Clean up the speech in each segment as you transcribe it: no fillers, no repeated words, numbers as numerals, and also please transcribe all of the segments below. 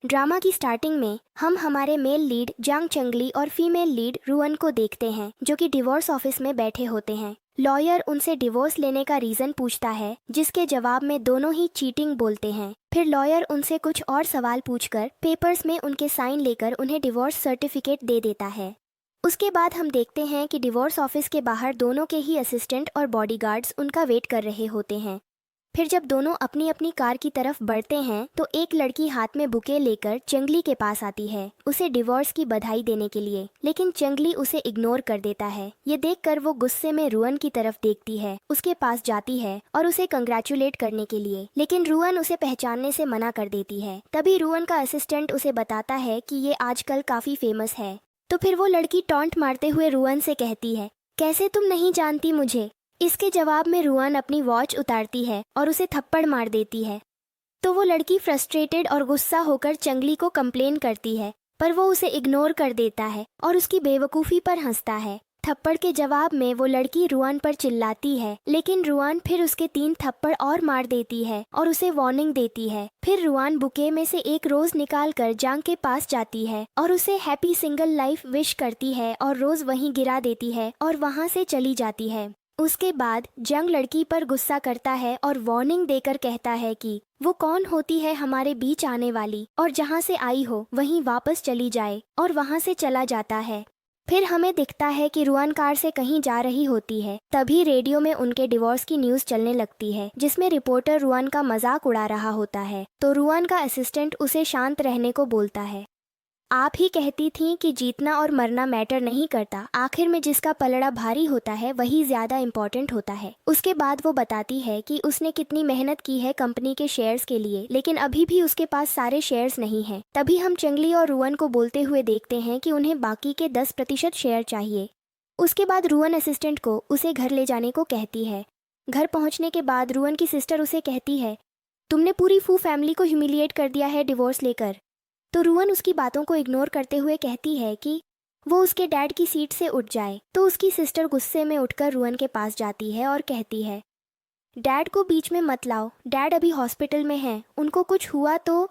Drama की starting में हम हमारे मेल लीड जांग चंगली और फीमेल लीड रुअन को देखते हैं जो कि डिवोर्स ऑफिस में बैठे होते हैं। लॉयर उनसे डिवोर्स लेने का रीजन पूछता है, जिसके जवाब में दोनों ही चीटिंग बोलते हैं। फिर लॉयर उनसे कुछ और सवाल पूछकर पेपर्स में उनके साइन लेकर उन्हें डिवोर्स सर्टिफिकेट दे देता है। उसके बाद हम देखते हैं कि डिवोर्स ऑफिस के बाहर दोनों के ही असिस्टेंट और बॉडीगार्ड्स उनका वेट कर रहे होते हैं। फिर जब दोनों अपनी अपनी कार की तरफ बढ़ते हैं तो एक लड़की हाथ में बुके लेकर चंगली के पास आती है उसे डिवोर्स की बधाई देने के लिए, लेकिन चंगली उसे इग्नोर कर देता है। ये देखकर वो गुस्से में रुअन की तरफ देखती है, उसके पास जाती है और उसे कंग्रेचुलेट करने के लिए, लेकिन रुअन उसे पहचानने से मना कर देती है। तभी रुअन का असिस्टेंट उसे बताता है कि ये आजकल काफी फेमस है। तो फिर वो लड़की टॉन्ट मारते हुए रुअन से कहती है, कैसे तुम नहीं जानती मुझे। इसके जवाब में रुअन अपनी वॉच उतारती है और उसे थप्पड़ मार देती है। तो वो लड़की फ्रस्ट्रेटेड और गुस्सा होकर चंगली को कंप्लेन करती है, पर वो उसे इग्नोर कर देता है और उसकी बेवकूफ़ी पर हंसता है। थप्पड़ के जवाब में वो लड़की रुआन पर चिल्लाती है, लेकिन रुआन फिर उसके 3 थप्पड़ और मार देती है और उसे वार्निंग देती है। फिर रुआन बुके में से एक रोज निकाल कर जांग के पास जाती है और उसे हैप्पी सिंगल लाइफ विश करती है और रोज वहीं गिरा देती है और वहां से चली जाती है। उसके बाद जंग लड़की पर गुस्सा करता है और वार्निंग देकर कहता है कि वो कौन होती है हमारे बीच आने वाली, और जहां से आई हो वहीं वापस चली जाए, और वहां से चला जाता है। फिर हमें दिखता है कि रुआन कार से कहीं जा रही होती है। तभी रेडियो में उनके डिवोर्स की न्यूज़ चलने लगती है, जिसमें रिपोर्टर रुआन का मजाक उड़ा रहा होता है। तो रुआन का असिस्टेंट उसे शांत रहने को बोलता है। आप ही कहती थीं कि जीतना और मरना मैटर नहीं करता, आखिर में जिसका पलड़ा भारी होता है वही ज्यादा इम्पोर्टेंट होता है। उसके बाद वो बताती है कि उसने कितनी मेहनत की है कंपनी के शेयर्स के लिए, लेकिन अभी भी उसके पास सारे शेयर्स नहीं हैं। तभी हम चंगली और रुअन को बोलते हुए देखते हैं कि उन्हें बाकी के 10% शेयर चाहिए। उसके बाद रुअन असिस्टेंट को उसे घर ले जाने को कहती है। घर पहुंचने के बाद रुअन की सिस्टर उसे कहती है, तुमने पूरी फू फैमिली को ह्यूमिलिएट कर दिया है डिवोर्स लेकर। तो रुअन उसकी बातों को इग्नोर करते हुए कहती है कि वो उसके डैड की सीट से उठ जाए। तो उसकी सिस्टर गुस्से में उठकर रुअन के पास जाती है और कहती है, डैड को बीच में मत लाओ, डैड अभी हॉस्पिटल में हैं, उनको कुछ हुआ तो।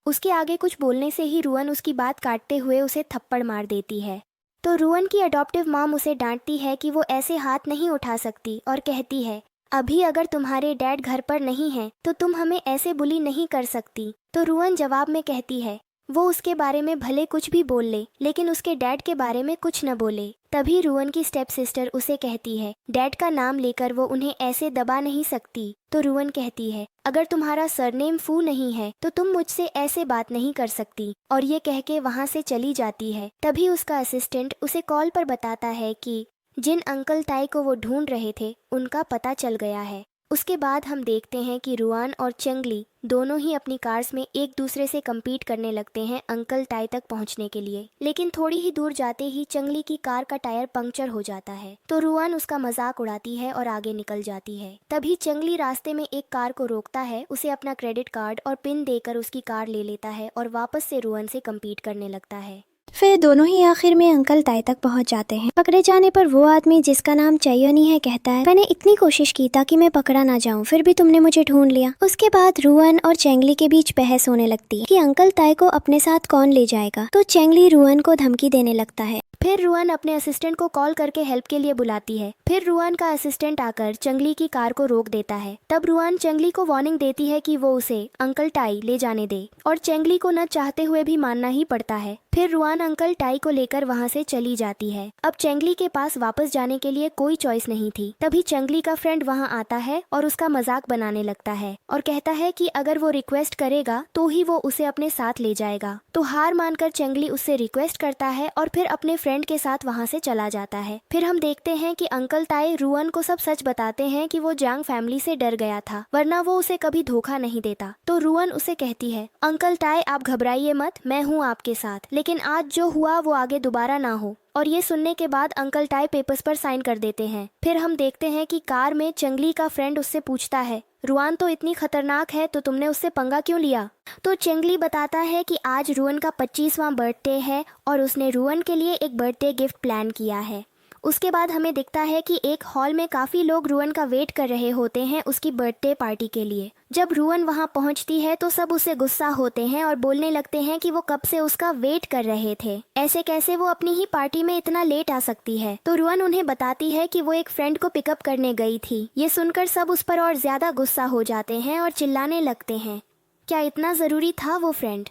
उसके आगे कुछ बोलने से ही रुअन उसकी बात काटते हुए उसे थप्पड़ मार देती है। तो रुअन की अडॉप्टिव मॉम उसे डांटती है कि वो ऐसे हाथ नहीं उठा सकती और कहती है, अभी अगर तुम्हारे डैड घर पर नहीं हैं तो तुम हमें ऐसे बुली नहीं कर सकती। तो रुअन जवाब में कहती है वो उसके बारे में भले कुछ भी बोल ले, लेकिन उसके डैड के बारे में कुछ न बोले। तभी रुअन की स्टेप सिस्टर उसे कहती है, डैड का नाम लेकर वो उन्हें ऐसे दबा नहीं सकती। तो रुअन कहती है, अगर तुम्हारा सरनेम फू नहीं है तो तुम मुझसे ऐसे बात नहीं कर सकती, और ये कह के वहाँ से चली जाती है। तभी उसका असिस्टेंट उसे कॉल पर बताता है कि जिन अंकल ताई को वो ढूंढ रहे थे उनका पता चल गया है। उसके बाद हम देखते हैं कि रुआन और चंगली दोनों ही अपनी कार्स में एक दूसरे से कम्पीट करने लगते हैं अंकल ताई तक पहुंचने के लिए, लेकिन थोड़ी ही दूर जाते ही चंगली की कार का टायर पंक्चर हो जाता है। तो रुआन उसका मजाक उड़ाती है और आगे निकल जाती है। तभी चंगली रास्ते में एक कार को रोकता है, उसे अपना क्रेडिट कार्ड और पिन देकर उसकी कार ले लेता है और वापस से रुआन से कम्पीट करने लगता है। फिर दोनों ही आखिर में अंकल ताई तक पहुंच जाते हैं। पकड़े जाने पर वो आदमी जिसका नाम चयोनी है कहता है, मैंने इतनी कोशिश की ताकि मैं पकड़ा ना जाऊं, फिर भी तुमने मुझे ढूंढ लिया। उसके बाद रुअन और चेंगली के बीच बहस होने लगती है कि अंकल ताई को अपने साथ कौन ले जाएगा। तो चेंगली रुअन को धमकी देने लगता है। फिर रुआन अपने असिस्टेंट को कॉल करके हेल्प के लिए बुलाती है। फिर रुआन का असिस्टेंट आकर चंगली की कार को रोक देता है। तब रुआन चंगली को वार्निंग देती है कि वो उसे अंकल टाई ले जाने दे, और चंगली को न चाहते हुए भी मानना ही पड़ता है। फिर रुआन अंकल टाई को लेकर वहाँ से चली जाती है। अब चंगली के पास वापस जाने के लिए कोई चॉइस नहीं थी। तभी चंगली का फ्रेंड वहाँ आता है और उसका मजाक बनाने लगता है और कहता है कि अगर वो रिक्वेस्ट करेगा तो ही वो उसे अपने साथ ले जाएगा। तो हार मानकर चंगली उससे रिक्वेस्ट करता है और फिर अपने फ्रेंड के साथ वहाँ से चला जाता है। फिर हम देखते हैं कि अंकल ताई रुअन को सब सच बताते हैं कि वो जांग फैमिली से डर गया था, वरना वो उसे कभी धोखा नहीं देता। तो रुअन उसे कहती है, अंकल ताई आप घबराइए मत, मैं हूँ आपके साथ, लेकिन आज जो हुआ वो आगे दोबारा ना हो। और ये सुनने के बाद अंकल टाई पेपर्स पर साइन कर देते हैं। फिर हम देखते हैं कि कार में चंगली का फ्रेंड उससे पूछता है, रुआन तो इतनी खतरनाक है तो तुमने उससे पंगा क्यों लिया। तो चंगली बताता है कि आज रुअन का 25वां बर्थडे है और उसने रुअन के लिए एक बर्थडे गिफ्ट प्लान किया है। उसके बाद हमें दिखता है कि एक हॉल में काफ़ी लोग रुअन का वेट कर रहे होते हैं उसकी बर्थडे पार्टी के लिए। जब रुअन वहां पहुंचती है तो सब उसे गुस्सा होते हैं और बोलने लगते हैं कि वो कब से उसका वेट कर रहे थे, ऐसे कैसे वो अपनी ही पार्टी में इतना लेट आ सकती है। तो रुअन उन्हें बताती है कि वो एक फ्रेंड को पिकअप करने गई थी। ये सुनकर सब उस पर और ज्यादा गुस्सा हो जाते हैं और चिल्लाने लगते हैं, क्या इतना ज़रूरी था वो फ्रेंड?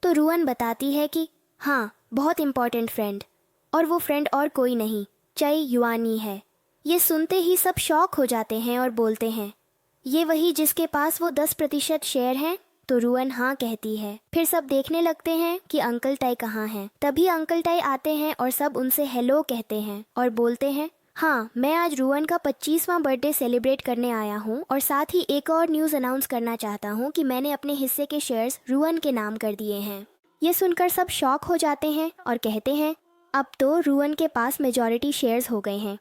तो रुअन बताती है कि हाँ, बहुत इम्पोर्टेंट फ्रेंड, और वो फ्रेंड और कोई नहीं, चई युआनी है। ये सुनते ही सब शॉक हो जाते हैं और बोलते हैं, ये वही जिसके पास वो 10% शेयर हैं? तो रुअन हाँ कहती है। फिर सब देखने लगते हैं कि अंकल टाई कहाँ हैं। तभी अंकल टाई आते हैं और सब उनसे हेलो कहते हैं और बोलते हैं, हाँ, मैं आज रुअन का 25वां बर्थडे सेलिब्रेट करने आया हूँ और साथ ही एक और न्यूज़ अनाउंस करना चाहता हूँ कि मैंने अपने हिस्से के शेयर्स रुअन के नाम कर दिए हैं। ये सुनकर सब शॉक हो जाते हैं और कहते हैं, अब तो रुअन के पास मेजॉरिटी शेयर्स हो गए हैं।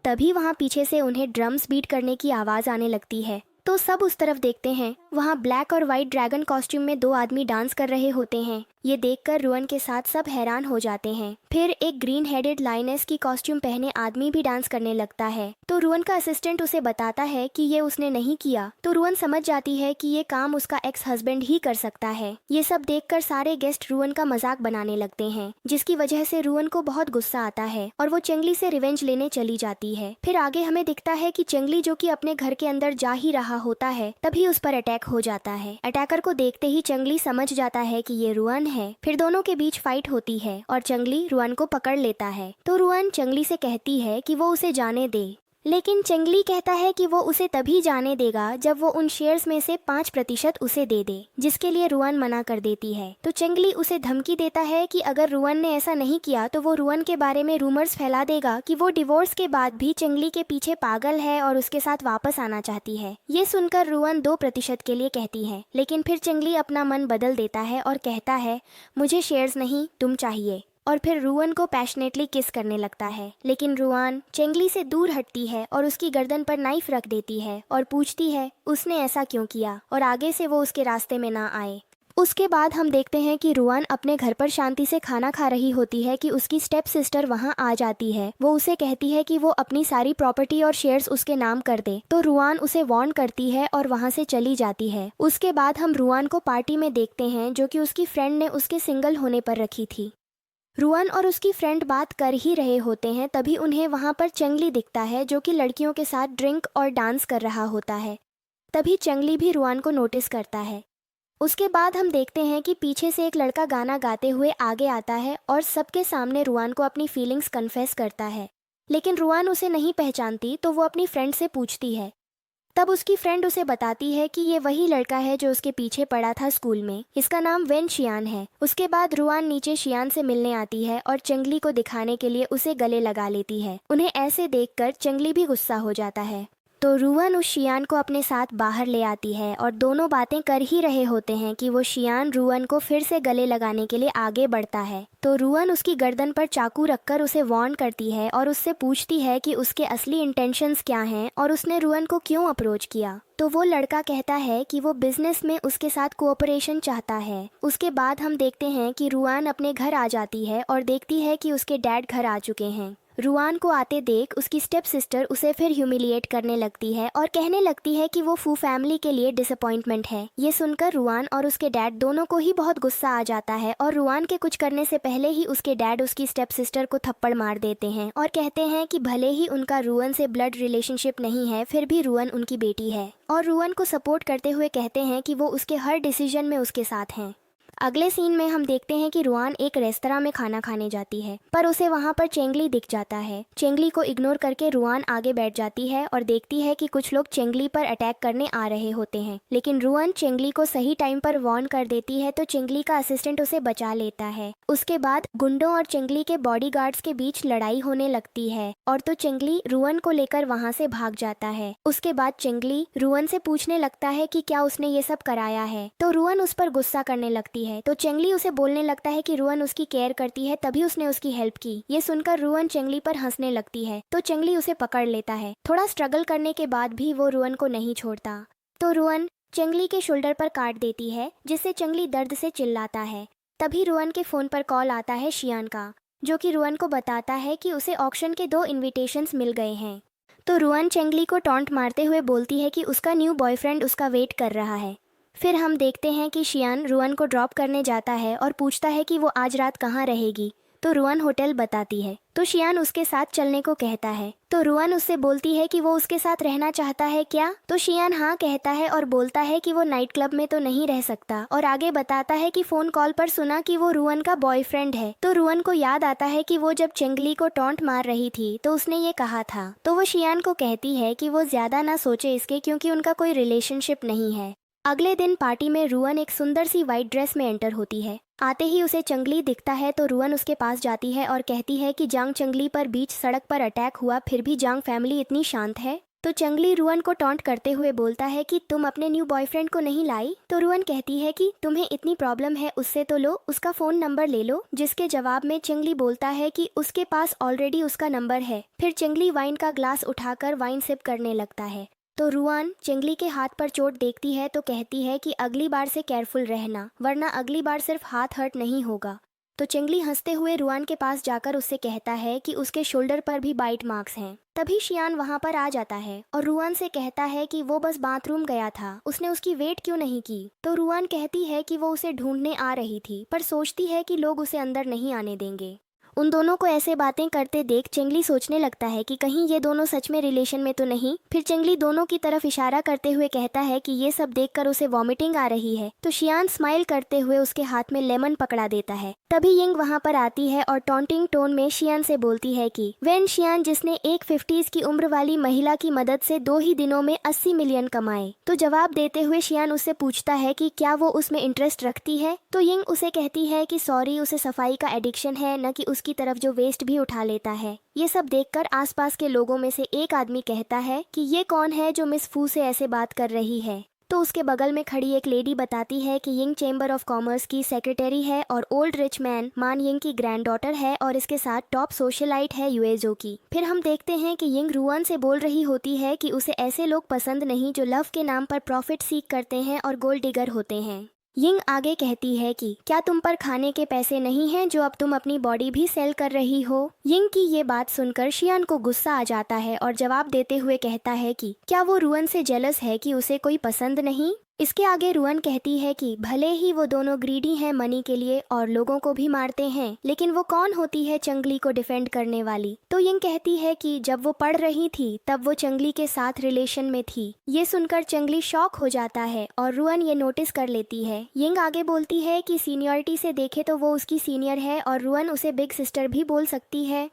तभी वहाँ पीछे से उन्हें ड्रम्स बीट करने की आवाज़ आने लगती है। तो सब उस तरफ देखते हैं। वहाँ ब्लैक और वाइट ड्रैगन कॉस्ट्यूम में 2 आदमी डांस कर रहे होते हैं। ये देखकर रुअन के साथ सब हैरान हो जाते हैं। फिर एक ग्रीन हेडेड लाइनेस की कॉस्ट्यूम पहने आदमी भी डांस करने लगता है। तो रुअन का असिस्टेंट उसे बताता है कि ये उसने नहीं किया। तो रुअन समझ जाती है कि ये काम उसका एक्स हस्बैंड ही कर सकता है। ये सब देखकर सारे गेस्ट रुअन का मजाक बनाने लगते हैं, जिसकी वजह से रुअन को बहुत गुस्सा आता है और वो चेंगली से रिवेंज लेने चली जाती है। फिर आगे हमें दिखता है कि चेंगली, जो कि अपने घर के अंदर जा ही रहा होता है, तभी उस पर अटैक हो जाता है। अटैकर को देखते ही चेंगली समझ जाता है कि ये रुअन है। फिर दोनों के बीच फाइट होती है और चेंगली रुअन को पकड़ लेता है। तो रुअन चेंगली से कहती है कि वो उसे जाने दे, लेकिन चेंगली कहता है कि वो उसे तभी जाने देगा जब वो उन शेयर्स में से 5% उसे दे दे, जिसके लिए रुअन मना कर देती है। तो चेंगली उसे धमकी देता है कि अगर रुअन ने ऐसा नहीं किया तो वो रुअन के बारे में रूमर्स फैला देगा कि वो डिवोर्स के बाद भी चेंगली के पीछे पागल है और उसके साथ वापस आना चाहती है। ये सुनकर रुअन 2% के लिए कहती है, लेकिन फिर चेंगली अपना मन बदल देता है और कहता है, मुझे शेयर्स नहीं, तुम चाहिए। और फिर रुअन को पैशनेटली किस करने लगता है। लेकिन रुअन चेंगली से दूर हटती है और उसकी गर्दन पर नाइफ रख देती है और पूछती है उसने ऐसा क्यों किया और आगे से वो उसके रास्ते में ना आए। उसके बाद हम देखते हैं कि रुअन अपने घर पर शांति से खाना खा रही होती है कि उसकी स्टेप सिस्टर वहां आ जाती है। वो उसे कहती है कि वो अपनी सारी प्रॉपर्टी और शेयर्स उसके नाम कर दे। तो रुअन उसे वार्न करती है और वहां से चली जाती है। उसके बाद हम रुअन को पार्टी में देखते हैं, जो कि उसकी फ्रेंड ने उसके सिंगल होने पर रखी थी। रुअन और उसकी फ्रेंड बात कर ही रहे होते हैं, तभी उन्हें वहां पर चेंगली दिखता है, जो कि लड़कियों के साथ ड्रिंक और डांस कर रहा होता है। तभी चेंगली भी रुअन को नोटिस करता है। उसके बाद हम देखते हैं कि पीछे से एक लड़का गाना गाते हुए आगे आता है और सबके सामने रुअन को अपनी फीलिंग्स कन्फेस करता है। लेकिन रुअन उसे नहीं पहचानती, तो वो अपनी फ्रेंड से पूछती है। तब उसकी फ्रेंड उसे बताती है कि ये वही लड़का है जो उसके पीछे पड़ा था स्कूल में। इसका नाम वेन शियान है। उसके बाद रुअन नीचे शियान से मिलने आती है और चेंगली को दिखाने के लिए उसे गले लगा लेती है। उन्हें ऐसे देखकर चेंगली भी गुस्सा हो जाता है। तो रुअन उस शियान को अपने साथ बाहर ले आती है और दोनों बातें कर ही रहे होते हैं कि वो शियान रुअन को फिर से गले लगाने के लिए आगे बढ़ता है। तो रुअन उसकी गर्दन पर चाकू रखकर उसे वार्न करती है और उससे पूछती है कि उसके असली इंटेंशंस क्या हैं और उसने रुअन को क्यों अप्रोच किया। तो वो लड़का कहता है कि वो बिजनेस में उसके साथ कोऑपरेशन चाहता है। उसके बाद हम देखते हैं कि रुअन अपने घर आ जाती है और देखती है कि उसके डैड घर आ चुके हैं। रुअन को आते देख उसकी स्टेप सिस्टर उसे फिर ह्यूमिलिएट करने लगती है और कहने लगती है कि वो फू फैमिली के लिए डिसअपॉइंटमेंट है। ये सुनकर रुअन और उसके डैड दोनों को ही बहुत गुस्सा आ जाता है और रुअन के कुछ करने से पहले ही उसके डैड उसकी स्टेप सिस्टर को थप्पड़ मार देते हैं और कहते हैं कि भले ही उनका रुअन से ब्लड रिलेशनशिप नहीं है, फिर भी रुअन उनकी बेटी है, और रुअन को सपोर्ट करते हुए कहते हैं कि वो उसके हर डिसीजन में उसके साथ हैं। अगले सीन में हम देखते हैं कि रुअन एक रेस्तरां में खाना खाने जाती है, पर उसे वहां पर चेंगली दिख जाता है। चेंगली को इग्नोर करके रुअन आगे बैठ जाती है और देखती है कि कुछ लोग चेंगली पर अटैक करने आ रहे होते हैं। लेकिन रुअन चेंगली को सही टाइम पर वार्न कर देती है, तो चेंगली का असिस्टेंट उसे बचा लेता है। उसके बाद गुंडों और चेंगली के बॉडीगार्ड्स के बीच लड़ाई होने लगती है और तो चेंगली रुअन को लेकर वहां से भाग जाता है। उसके बाद चेंगली रुअन से पूछने लगता है कि क्या उसने ये सब कराया है, तो रुअन उस पर गुस्सा करने लगती है। तो चेंगली उसे बोलने लगता है कि रुअन उसकी केयर करती है, तभी उसने उसकी हेल्प की। ये सुनकर रुअन चेंगली पर हंसने लगती है, तो चेंगली उसे पकड़ लेता है। थोड़ा स्ट्रगल करने के बाद भी वो रुअन को नहीं छोड़ता। तो रुअन चेंगली के शोल्डर पर काट देती है, जिससे चेंगली दर्द से चिल्लाता है। तभी रुअन के फोन पर कॉल आता है शियान का। जो कि रुअन को बताता है कि उसे ऑक्शन के 2 इनविटेशंस मिल गए हैं। तो रुअन चेंगली को टॉन्ट मारते हुए बोलती है कि उसका न्यू बॉयफ्रेंड उसका वेट कर रहा है। फिर हम देखते हैं कि शियान रुअन को ड्रॉप करने जाता है और पूछता है कि वो आज रात कहाँ रहेगी। तो रुअन होटल बताती है। तो शियान उसके साथ चलने को कहता है। तो रुअन उससे बोलती है कि वो उसके साथ रहना चाहता है क्या। तो शियान हाँ कहता है और बोलता है कि वो नाइट क्लब में तो नहीं रह सकता, और आगे बताता है कि फोन कॉल पर सुना कि वो रुअन का बॉयफ्रेंड है। तो रुअन को याद आता है कि वो जब चेंगली को टॉन्ट मार रही थी तो उसने ये कहा था। तो वो शियान को कहती है कि वो ज्यादा ना सोचे इसके, क्योंकि उनका कोई रिलेशनशिप नहीं है। अगले दिन पार्टी में रुअन एक सुंदर सी वाइट ड्रेस में एंटर होती है। आते ही उसे चंगली दिखता है तो रुअन उसके पास जाती है और कहती है कि जांग चंगली पर बीच सड़क पर अटैक हुआ, फिर भी जांग फैमिली इतनी शांत है। तो चंगली रुअन को टॉन्ट करते हुए बोलता है कि तुम अपने न्यू बॉयफ्रेंड को नहीं लाई। तो रुअन कहती है कि तुम्हें इतनी प्रॉब्लम है उससे तो लो, उसका फोन नंबर ले लो। जिसके जवाब में चंगली बोलता है कि उसके पास ऑलरेडी उसका नंबर है। फिर चंगली वाइन का ग्लास उठाकर वाइन सिप करने लगता है। तो रुआन चेंगली के हाथ पर चोट देखती है तो कहती है कि अगली बार से केयरफुल रहना, वरना अगली बार सिर्फ हाथ हर्ट नहीं होगा। तो चेंगली हंसते हुए रुआन के पास जाकर उससे कहता है कि उसके शोल्डर पर भी बाइट मार्क्स हैं। तभी शियान वहां पर आ जाता है और रुआन से कहता है कि वो बस बाथरूम गया था, उसने उसकी वेट क्यों नहीं की। तो रुआन कहती है कि वो उसे ढूंढने आ रही थी, पर सोचती है कि लोग उसे अंदर नहीं आने देंगे। उन दोनों को ऐसे बातें करते देख चेंगली सोचने लगता है कि कहीं ये दोनों सच में रिलेशन में तो नहीं। फिर चेंगली दोनों की तरफ इशारा करते हुए कहता है कि ये सब देखकर उसे वॉमिटिंग आ रही है। तो शियान स्माइल करते हुए उसके हाथ में लेमन पकड़ा देता है। तभी यिंग वहां पर आती है और टॉन्टिंग टोन में शियान से बोलती है कि वेन शियान, जिसने एक 50s की उम्र वाली महिला की मदद से 2 ही दिनों में 80 मिलियन कमाए। तो जवाब देते हुए शियान उससे पूछता है कि क्या वो उसमें इंटरेस्ट रखती है। तो यिंग उसे कहती है कि सॉरी, उसे सफाई का एडिक्शन है, न कि उसकी तरफ जो वेस्ट भी उठा लेता है। ये सब देखकर आसपास के लोगों में से एक आदमी कहता है कि ये कौन है जो मिस फू से ऐसे बात कर रही है। तो उसके बगल में खड़ी एक लेडी बताती है कि यिंग चेंबर ऑफ कॉमर्स की सेक्रेटरी है और ओल्ड रिच मैन मान यिंग की ग्रैंड डॉटर है और इसके साथ टॉप सोशलाइट है यूएजओ की। फिर हम देखते हैं कि यिंग रुआन से बोल रही होती है कि उसे ऐसे लोग पसंद नहीं जो लव के नाम पर प्रॉफिट सीख करते हैं और गोल्ड डिगर होते हैं। यिंग आगे कहती है कि क्या तुम पर खाने के पैसे नहीं हैं जो अब तुम अपनी बॉडी भी सेल कर रही हो। यिंग की ये बात सुनकर शियान को गुस्सा आ जाता है और जवाब देते हुए कहता है कि क्या वो रुअन से जेलस है कि उसे कोई पसंद नहीं। इसके आगे रुअन कहती है कि भले ही वो दोनों ग्रीडी हैं मनी के लिए और लोगों को भी मारते हैं, लेकिन वो कौन होती है चंगली को डिफेंड करने वाली। तो यिंग कहती है कि जब वो पढ़ रही थी तब वो चंगली के साथ रिलेशन में थी। ये सुनकर चंगली शॉक हो जाता है और रुअन ये नोटिस कर लेती है। यिंग आगे बोलती है कि सीनियरिटी से देखे तो वो उसकी सीनियर है और रुअन उसे बिग सिस्टर भी बोल सकती है।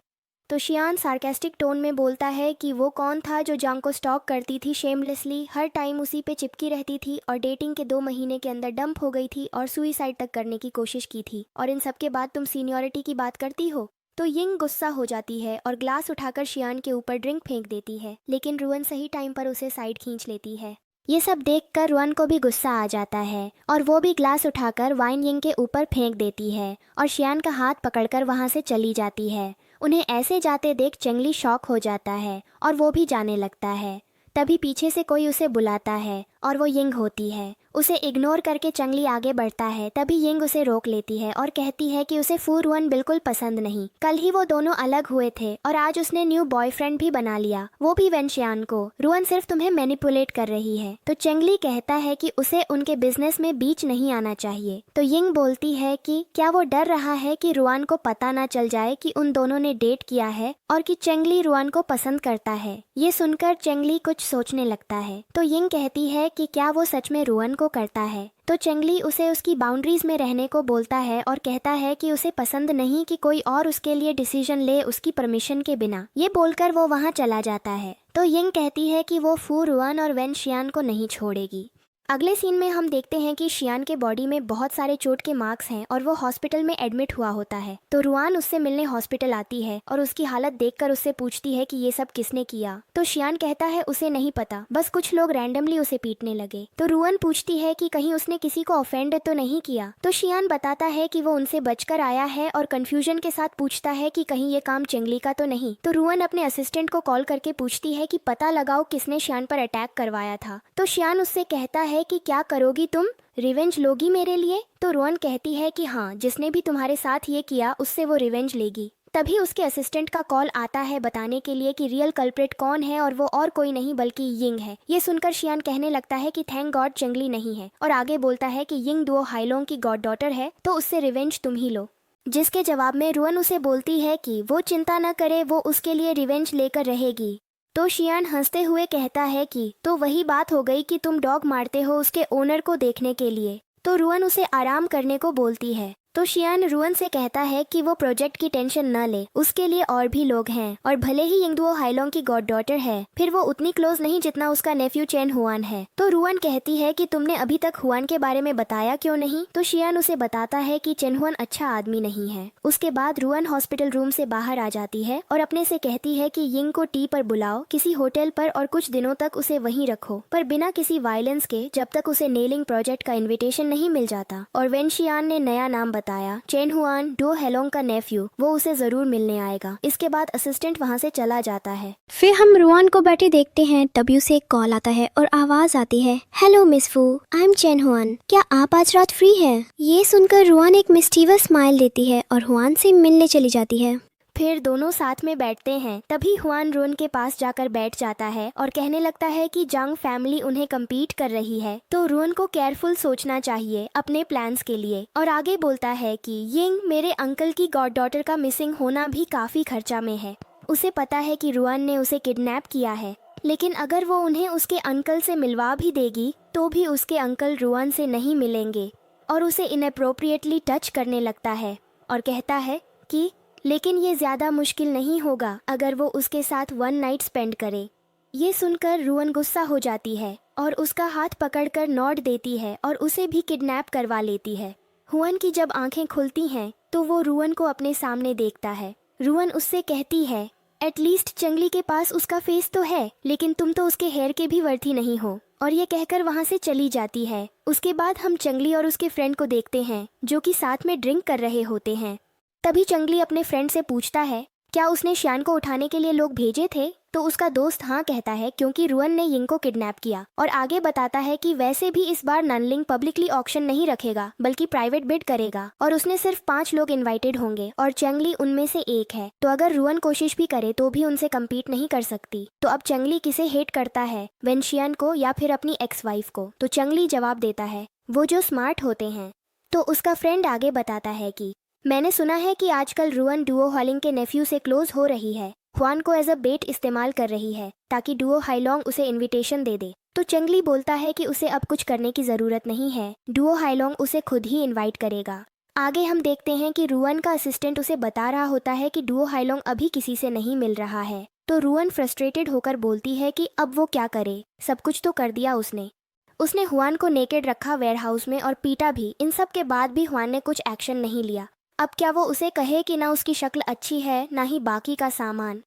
तो शियान सार्केस्टिक टोन में बोलता है कि वो कौन था जो जांग को स्टॉक करती थी शेमलेसली, हर टाइम उसी पे चिपकी रहती थी और डेटिंग के 2 महीने के अंदर डंप हो गई थी और सुइसाइड तक करने की कोशिश की थी, और इन सब के बाद तुम सीनियरिटी की बात करती हो। तो यिंग गुस्सा हो जाती है और ग्लास उठाकर शियान के ऊपर ड्रिंक फेंक देती है, लेकिन रुअन सही टाइम पर उसे साइड खींच लेती है। ये सब देखकर रुअन को भी गुस्सा आ जाता है और वो भी ग्लास उठाकर वाइन यिंग के ऊपर फेंक देती है और शियान का हाथ पकड़कर वहां से चली जाती है। उन्हें ऐसे जाते देख चेंगली शॉक हो जाता है और वो भी जाने लगता है। तभी पीछे से कोई उसे बुलाता है और वो यिंग होती है। उसे इग्नोर करके चंगली आगे बढ़ता है, तभी यिंग उसे रोक लेती है और कहती है कि उसे फू रुअन बिल्कुल पसंद नहीं। कल ही वो दोनों अलग हुए थे और आज उसने न्यू बॉयफ्रेंड भी बना लिया, वो भी वेनशियान को। रुअन सिर्फ तुम्हें मैनिपुलेट कर रही है। तो चेंगली कहता है कि उसे उनके बिजनेस में बीच नहीं आना चाहिए। तो यिंग बोलती है कि क्या वो डर रहा है कि रुआन को पता ना चल जाए कि उन दोनों ने डेट किया है और कि चेंगली रुआन को पसंद करता है। ये सुनकर चेंगली कुछ सोचने लगता है। तो यिंग कहती है कि क्या वो सच में रुअन को करता है। तो चेंगली उसे उसकी बाउंड्रीज में रहने को बोलता है और कहता है कि उसे पसंद नहीं कि कोई और उसके लिए डिसीजन ले उसकी परमिशन के बिना। ये बोलकर वो वहां चला जाता है। तो यिंग कहती है कि वो फू रुअन और वेनशियान को नहीं छोड़ेगी। अगले सीन में हम देखते हैं कि शियान के बॉडी में बहुत सारे चोट के मार्क्स हैं और वो हॉस्पिटल में एडमिट हुआ होता है। तो रुआन उससे मिलने हॉस्पिटल आती है और उसकी हालत देखकर उससे पूछती है कि ये सब किसने किया। तो शियान कहता है उसे नहीं पता, बस कुछ लोग रैंडमली उसे पीटने लगे। तो रुआन पूछती है कि कहीं उसने किसी को ऑफेंड तो नहीं किया। तो शियान बताता है कि वो उनसे बचकर आया है और कंफ्यूजन के साथ पूछता है कि कहीं ये काम चेंगली का तो नहीं। तो रुआन अपने असिस्टेंट को कॉल करके पूछती है कि पता लगाओ किसने शियान पर अटैक करवाया था। तो शियान उससे कहता है कि क्या करोगी तुम, रिवेंज लोगी मेरे लिए। तो रुआन कहती है कि हाँ, जिसने भी तुम्हारे साथ ये किया उससे वो रिवेंज लेगी। तभी उसके असिस्टेंट का कॉल आता है बताने के लिए कि रियल कल्प्रिट कौन है, और वो और कोई नहीं बल्कि यिंग है। ये सुनकर शियान कहने लगता है कि थैंक गॉड चंगली नहीं है, और आगे बोलता है कि यिंग डुओ हाइलोंग की गॉड डॉटर है, तो उससे रिवेंज तुम ही लो। जिसके जवाब में रुअन उसे बोलती है कि वो चिंता न करे, वो उसके लिए रिवेंज लेकर रहेगी। तो शियान हंसते हुए कहता है कि तो वही बात हो गई कि तुम डॉग मारते हो उसके ओनर को देखने के लिए। तो रुअन उसे आराम करने को बोलती है। तो शियान रुअन से कहता है कि वो प्रोजेक्ट की टेंशन न ले, उसके लिए और भी लोग हैं, और भले ही यिंगडुओ हाइलोंग की गॉड डॉटर है, फिर वो उतनी क्लोज नहीं जितना उसका नेफ्यू चेन हुआन है। तो रुअन कहती है कि तुमने अभी तक हुआन के बारे में बताया क्यों नहीं। तो शियान उसे बताता है कि चेन हुआन अच्छा आदमी नहीं है। उसके बाद रुअन हॉस्पिटल रूम से बाहर आ जाती है और अपने से कहती है कि यिंग को टी पर बुलाओ किसी होटल पर, और कुछ दिनों तक उसे वहीं रखो, पर बिना किसी वायलेंस के, जब तक उसे नेलिंग प्रोजेक्ट का इन्विटेशन नहीं मिल जाता। और वेन शियान ने नया नाम बताया चेन हुआन डो हेलोंग का नेफ्यू, वो उसे जरूर मिलने आएगा। इसके बाद असिस्टेंट वहाँ से चला जाता है। फिर हम रुआन को बैठे देखते हैं, तभी उसे एक कॉल आता है और आवाज आती है, हेलो मिस फू, आई एम चेन हुआन, क्या आप आज रात फ्री है? ये सुनकर रुआन एक मिस्टीवियस स्माइल देती है और हुआन से मिलने चली जाती है। फिर दोनों साथ में बैठते हैं। तभी हुआन रुन के पास जाकर बैठ जाता है और कहने लगता है कि जंग फैमिली उन्हें कम्पीट कर रही है, तो रुन को केयरफुल सोचना चाहिए अपने प्लान्स के लिए। और आगे बोलता है कि यिंग मेरे अंकल की गॉड डॉटर का मिसिंग होना भी काफी खर्चा में है। उसे पता है कि रुआन ने उसे किडनैप किया है, लेकिन अगर वो उन्हें उसके अंकल से मिलवा भी देगी तो भी उसके अंकल रुआन से नहीं मिलेंगे, और उसे इनअप्रोप्रिएटली टच करने लगता है और कहता है कि लेकिन ये ज्यादा मुश्किल नहीं होगा अगर वो उसके साथ वन नाइट स्पेंड करे। ये सुनकर रुअन गुस्सा हो जाती है और उसका हाथ पकड़कर नॉड देती है और उसे भी किडनैप करवा लेती है। हुआन की जब आंखें खुलती हैं तो वो रुअन को अपने सामने देखता है। रुअन उससे कहती है, एटलीस्ट चंगली के पास उसका फेस तो है, लेकिन तुम तो उसके हेयर के भी वर्थी नहीं हो। और ये कहकर वहाँ से चली जाती है। उसके बाद हम चंगली और उसके फ्रेंड को देखते हैं जो कि साथ में ड्रिंक कर रहे होते हैं। तभी चंगली अपने फ्रेंड से पूछता है क्या उसने शियान को उठाने के लिए लोग भेजे थे। तो उसका दोस्त हाँ कहता है क्योंकि रुअन ने यिंग को किडनैप किया, और आगे बताता है कि वैसे भी इस बार ननलिंग पब्लिकली ऑक्शन नहीं रखेगा बल्कि प्राइवेट बिड करेगा, और उसने सिर्फ 5 लोग इनवाइटेड होंगे और चंगली उनमें से एक है। तो अगर रुअन कोशिश भी करे तो भी उनसे कम्पीट नहीं कर सकती। तो अब चंगली किसे हेट करता है, वेन शियान को या फिर अपनी एक्स वाइफ को। तो चंगली जवाब देता है वो जो स्मार्ट होते हैं। तो उसका फ्रेंड आगे बताता है कि मैंने सुना है कि आजकल रुअन डुओ हाइलोंग के नेफ्यू से क्लोज हो रही है, हुआन को एज अ बेट इस्तेमाल कर रही है ताकि डुओ हाइलोंग उसे इनविटेशन दे दे। तो चंगली बोलता है कि उसे अब कुछ करने की जरूरत नहीं है, डुओ हाइलोंग उसे खुद ही इनवाइट करेगा। आगे हम देखते हैं कि रुअन का असिस्टेंट उसे बता रहा होता है कि डुओ हाइलोंग अभी किसी से नहीं मिल रहा है। तो रुअन फ्रस्ट्रेटेड होकर बोलती है कि अब वो क्या करे, सब कुछ तो कर दिया उसने हुआन को नेकेड रखा वेयरहाउस में और पीटा भी। इन सब के बाद भी हुआन ने कुछ एक्शन नहीं लिया। अब क्या वो उसे कहे कि ना उसकी शक्ल अच्छी है ना ही बाकी का सामान।